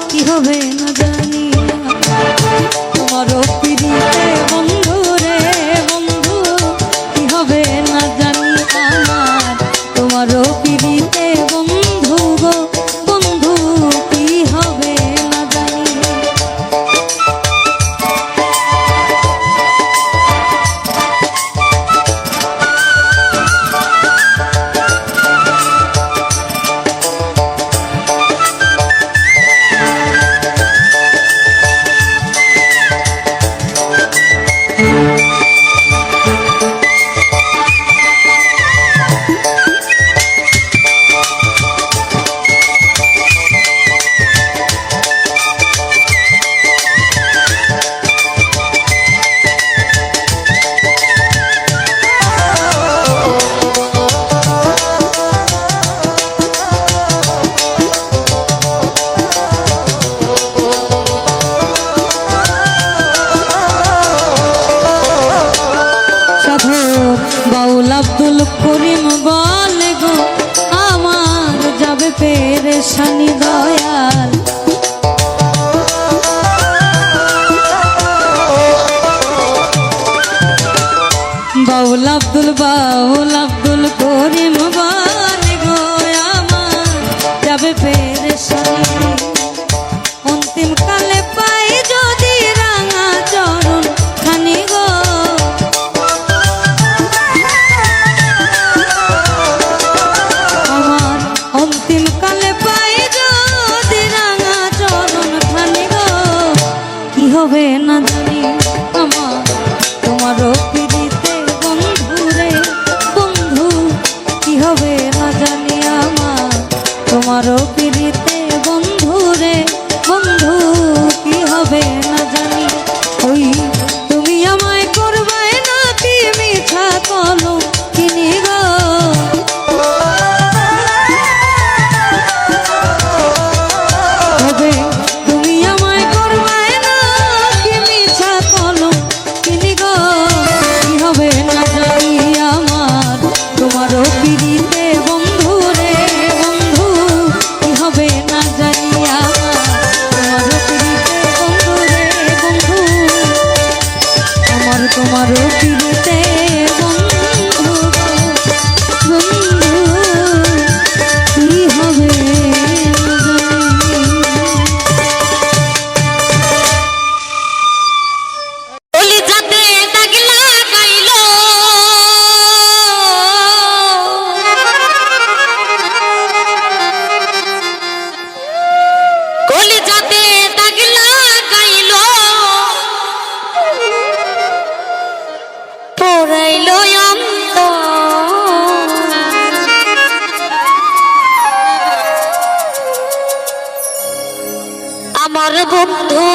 কি হবে না জানি তোমারও পিড়িতে বন্ধু রে বন্ধু কি হবে না জানি আমার তোমারও পিড়িতে বন্ধু গো বন্ধু কি হবে না জানি বাউল আব্দুল করিম বলে গো আমার যাবে পেরেশানি দয়াল বাউল আব্দুল করিম বলে গো আমার যাবে পেরেশানি অন্তিম কালে পাই যদি রাঙা চরণ খানি গো হবে না জানি আমার তোমারও পিড়িতে বন্ধু রে বন্ধু কি হবে না জানি আমার তোমারও পিড়িতে বন্ধু রে বন্ধু কি হবে না জানি ওই তুমি আমায় করবে না কি মিছা কলো কিনি গো হবে তুমি আমায় করবে না কি মিছা কলো কিনি গো কি হবে না জানি আমার তোমারও পিড়িতে বন্ধু রে বন্ধু কি হবে না জানি আমার তোমারও পিড়িতে বন্ধু রে বন্ধু আমার তোমারও পিড়িতে বন্ধু বন্ধু কি হবে না জানি কলিজাতে দাগ লাগাইলো কলিজাতে দাগ লাগাইলো পড়াইলো আমার বন্ধু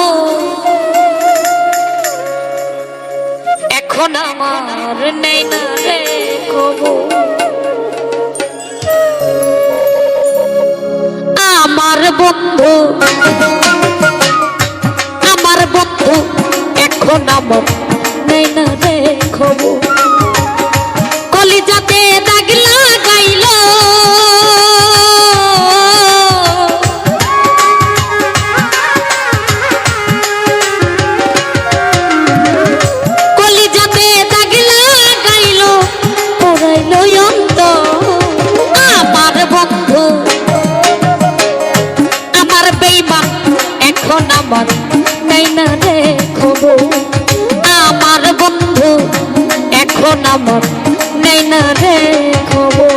এখন আমার নেই না রে খবর আমার বন্ধু এখন আমার নেই না রে খবর কলিজাতে দাগ লাগাইলো কলিজাতে দাগ লাগাইলো পড়াইলো অন্তর আমার বন্ধু আমার বেঈমান এখন আমার নেই না রে খবর আমার বন্ধু এখন আমার নেই না রে খবর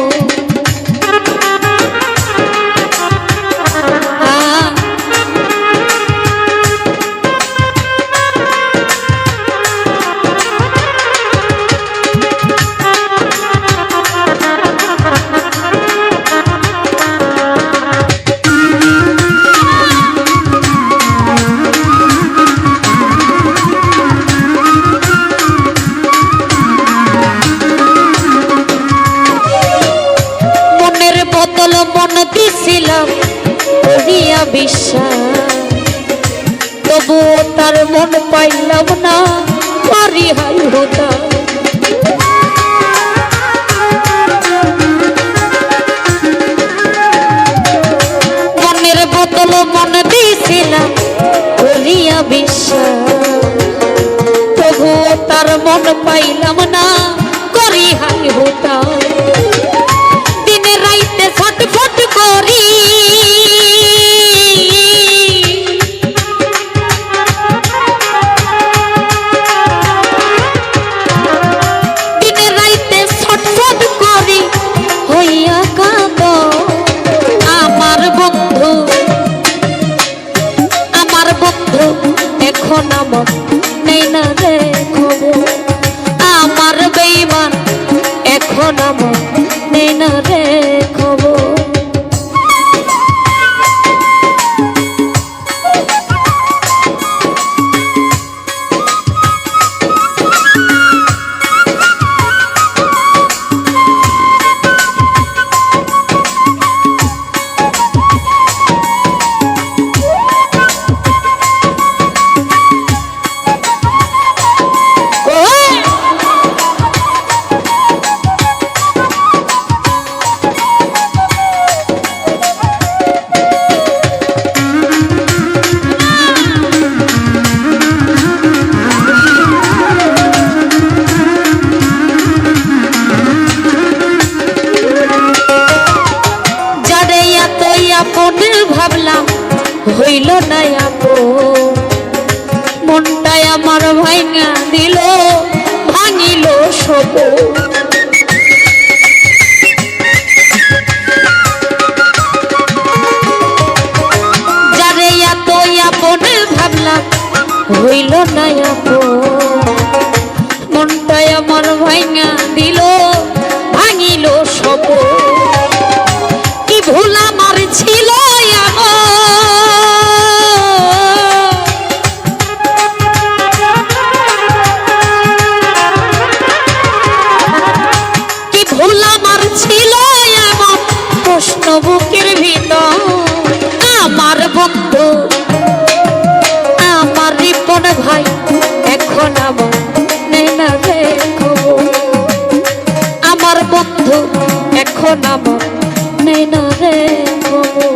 বিশ্বাস, তবু তার মন পাইলাম না, করি হাই হোতা। মনের বোতল মন দিয়েছিলাম করিয়া বিশ্বাস, তবু তার মন পাইলাম না, করি হাই হোতা। দিনে রাইতে ছটফট করি, দিনে রাইতে ছটফট করি হইয়া কাঁদ। আমার বন্ধু, আমার বন্ধু এখন আমার নেই না রে খবর, আমার বেঈমান এখন আমার নেই না রে খবর। ভাবলাম হইল না আপন, মনটাই আমার ভাঙা দিল, ভাঙিল সব। যারে এত আপন ভাবলাম হইল না আপন, মনটাই আমার ভাঙা দিল, ভাঙিল সব। কি ভুল আমার ছিল, কি ভুল আমার ছিল এমন প্রশ্ন বুকের ভিতর। আমার বন্ধু, আমার রিপন ভাই এখন আমার নেই না রে খবর, আমার বন্ধু এখন আমার নেই না রে খবর।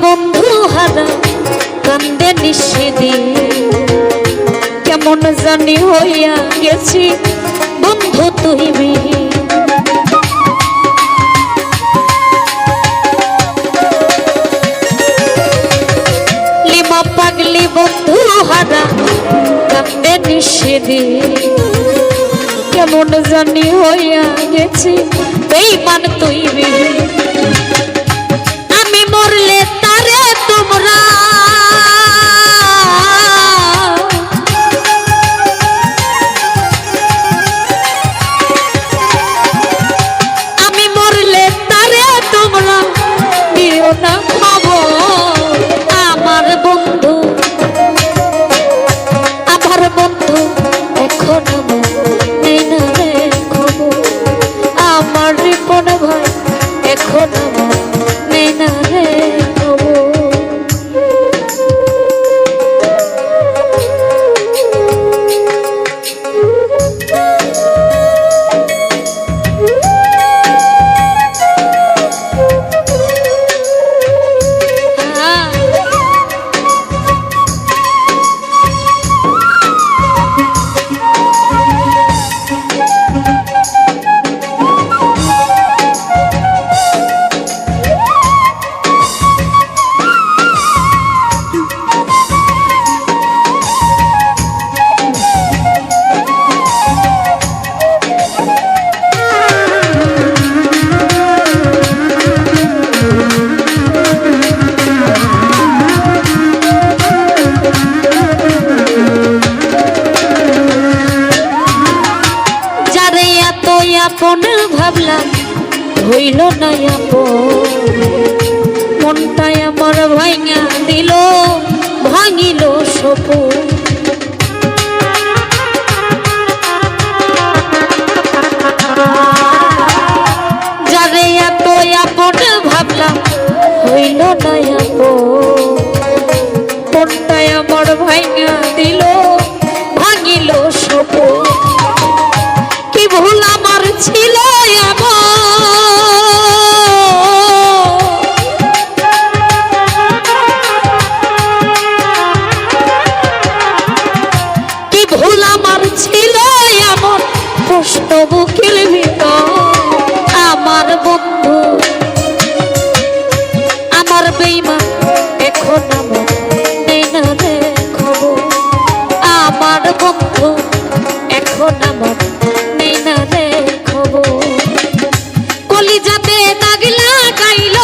বন্ধু হারা কান্দে নিষেদিন, কেমন জানি হইয়া গেছি বন্ধু তুই বিহীন। লিমা পাগলি বন্ধু হারা কান্দে নিষেদিন, কেমন জানি হইয়া গেছি বেঈমান তুই বিহীন। আমি মরলে তারে তোমরা, আমি মরলে তারে তোমরা দিও না খবর। আমার বন্ধু, আমার বন্ধু এখন আমার নেই না রে খবর, আমার রিপন ভাই এখন আমার ভাবলাম হইল না মনটাই আমার ভাঙা দিল ভাঙিল সপন যারে এত আপন ভাবলাম হইল না মনটাই আমার ভাঙা দিল ভাঙিল সপন কি ভুল আমার ছিল কি ভুল আমার ছিল এমন কষ্ট বুকের ভিতর আমার বন্ধু আমার বেঈমান এখন আমার নেই না রে খবর আমার বন্ধু এখন আমার নেই না রে খবর কলিজাতে দাগ লাগাইল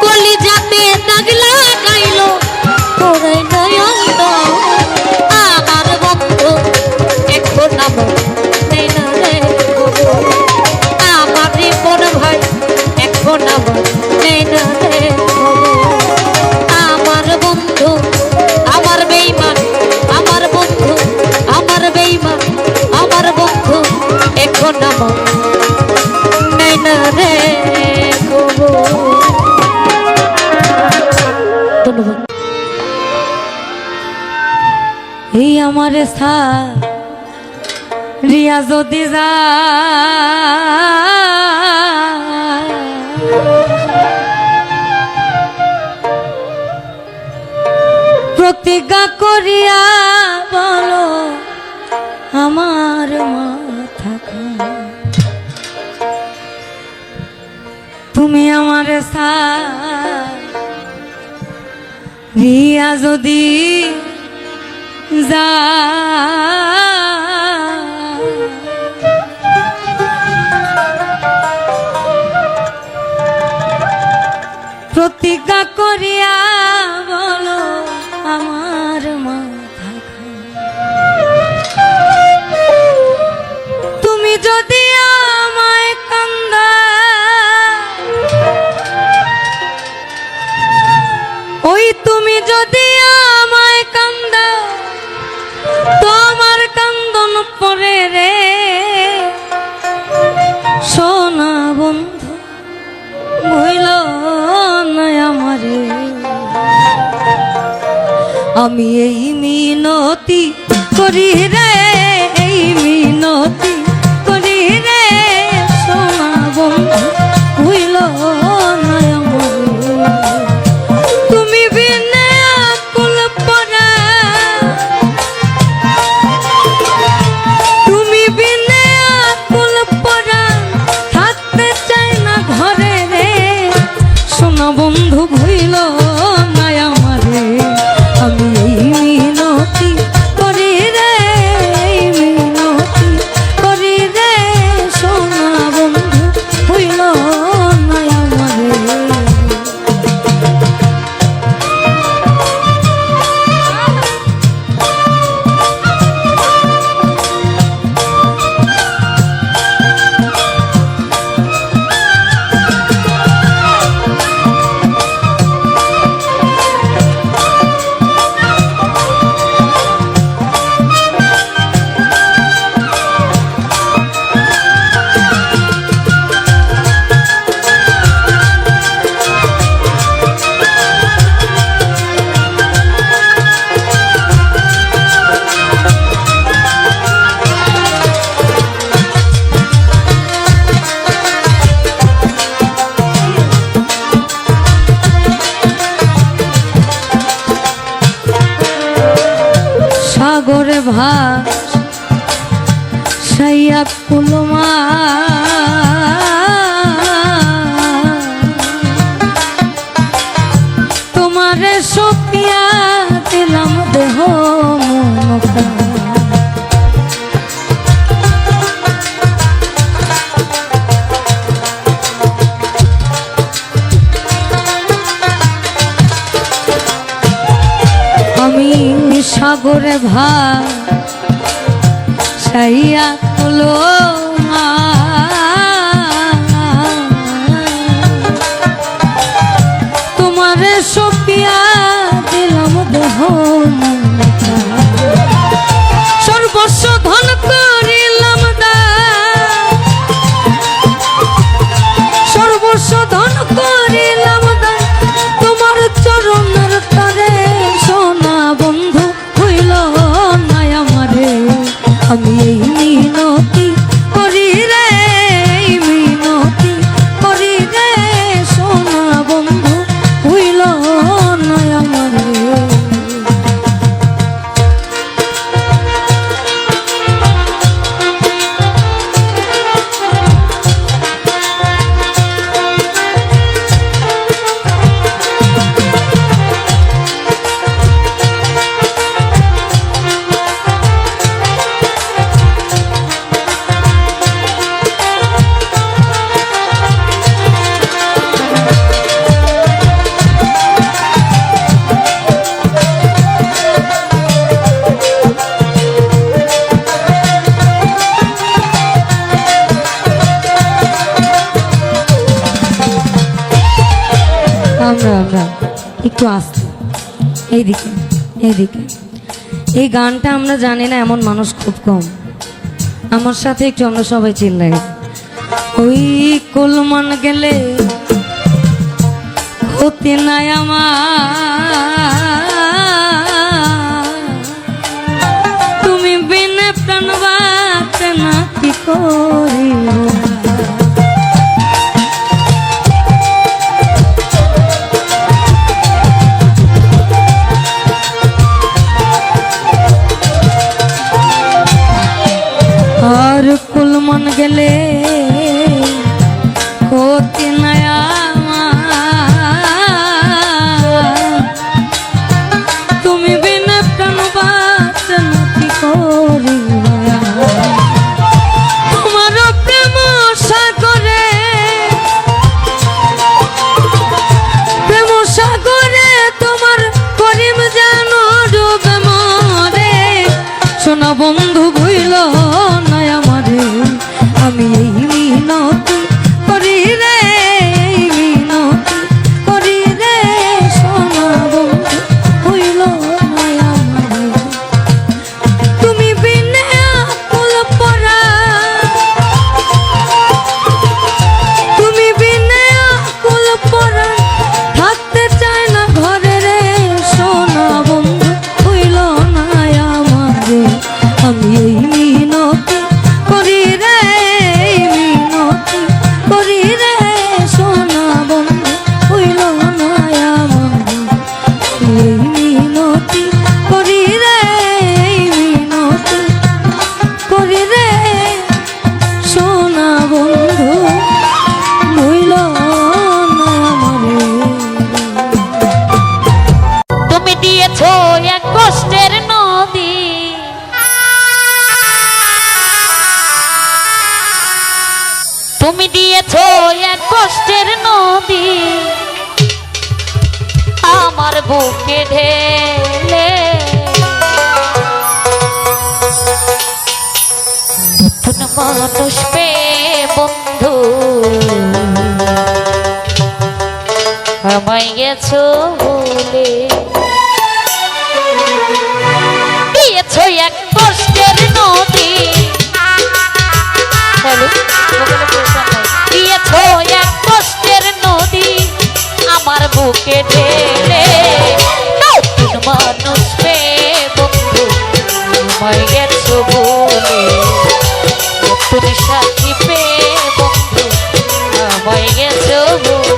কলিজাতে দাগ লাগাইল পড়াই নয়ন আমার বন্ধু এখন আমার নেই না রে খবর আমার রিপন ভাই এখন আমার নেই না রে খবর আমার বন্ধু আমার বেঈমান আমার বন্ধু আমার বেঈমান আমার বন্ধু এখন আমার নেই না রে খবর ধন্যবাদ এই আমার রিয়া যদি যা প্রতিজ্ঞা করিয়া বলো আমার মাথা খা তুমি আমার রিয়া যদি যা প্রতিজ্ঞা করিয়া বলো আমার মাথা খা তুমি যদি আমায় কান্দা ওই তুমি যদি আমায় কান্দা তোমার কান্দন পরে রে সোনা বন্ধু ভইল না আমারে আমি এই মিনতি করি রে এই মিনতি করি রে সোনা বন্ধু ভইল না আমারে তুমি বিনে আকুল পরা তুমি বিনে আকুল পরা থাকতে চাই না ঘরে রে সোনা বন্ধু ভইল না আমারে আমি এই মিনতি করি রে এই মিনতি করি রে সোনা বন্ধু ভইল না আমারে সাগরে ভাস সাইয়া কুলমা তোমারে সপিয়া দিলাম দেহ মনকা সাগরে ভাসাইয়া তুলো তোমারে সপিয়া দিলাম দেহ সর্বস্ব ধন করিলাম দান সর্বস্ব ধন করিলাম দান তোমার চরণের তরে সোনা বন্ধু হইল না আমারে আমি এই মিনতি করি রে এই মিনতি করি রে সোনা বন্ধু হইল না আমারে আমরা একটু আসতে এইদিকে এইদিকে এই গানটা আমরা জানি না এমন মানুষ খুব কম আমার সাথে একটু আমরা সবাই চিল্লাই ওই কুলমান গেলে ক্ষতি নাই আমার তুমি বিনে প্রাণ বাঁচে না কি করি আর কুলমন গেলে ক্ষতি নাই আমার তুমি বিনা প্রাণ বাঁচে না কি করি তোমার প্রেম সাগরে তোমার করিম যেন ডুবে মরে সোনা বন্ধু ভুইল না আমারে আমি এই মিনতি করি রে এই মিনতি করি রে সোনা বন্ধু ভুইল না আমারে তুমি বিনে আকুল পরা তুমি বিনে আকুল পরা থাকতে চায় না ঘরে রে সোনা বন্ধু হইল না আমারে আমি এই মিনতি করি রে এই মিনতি করি রে সোনা বন্ধু হইল না আমারে আমি এই মিনতি করি রে এই মিনতি করি রে সোনা বন্ধু হইল না আমারে তুমি দিয়েছো এক কষ্টের নদী তুমি দিয়েছো এক কষ্টের নদী আমার বুকে ঢেলে নতুন মানুষ পেয়ে বন্ধু আমায় গেছো বলে দিয়েছো এক কষ্টের নদী দিয়েছো এক কষ্টের নদী আমার বুকে ঢেলে নতুন মানুষ পেয়ে বন্ধু আমায় গেছো বলে নতুন সাথী পেয়ে বন্ধু আমায় গেছো বলে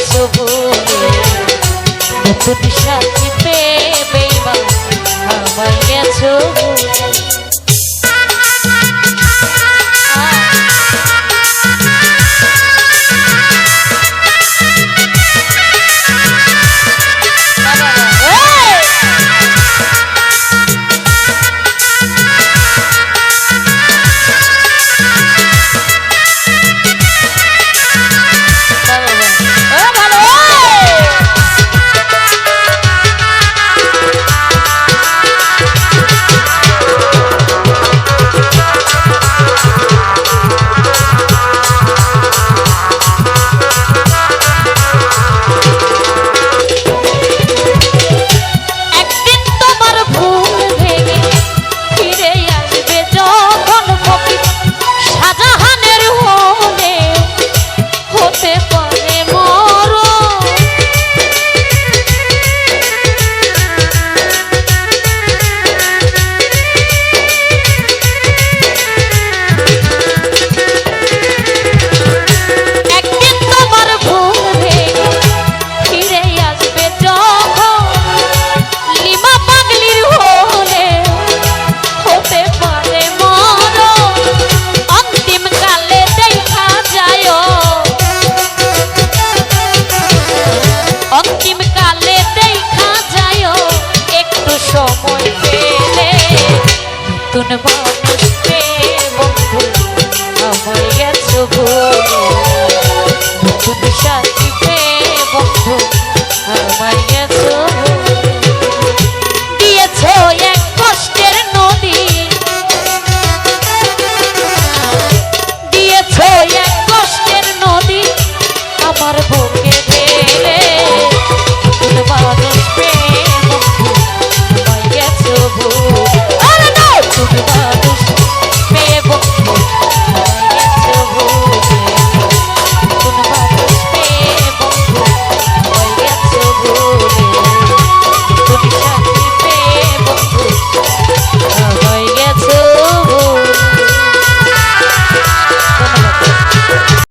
গেছো ভুলে নতুন সাথীতে বেইমান আমায় গেছো ভুলে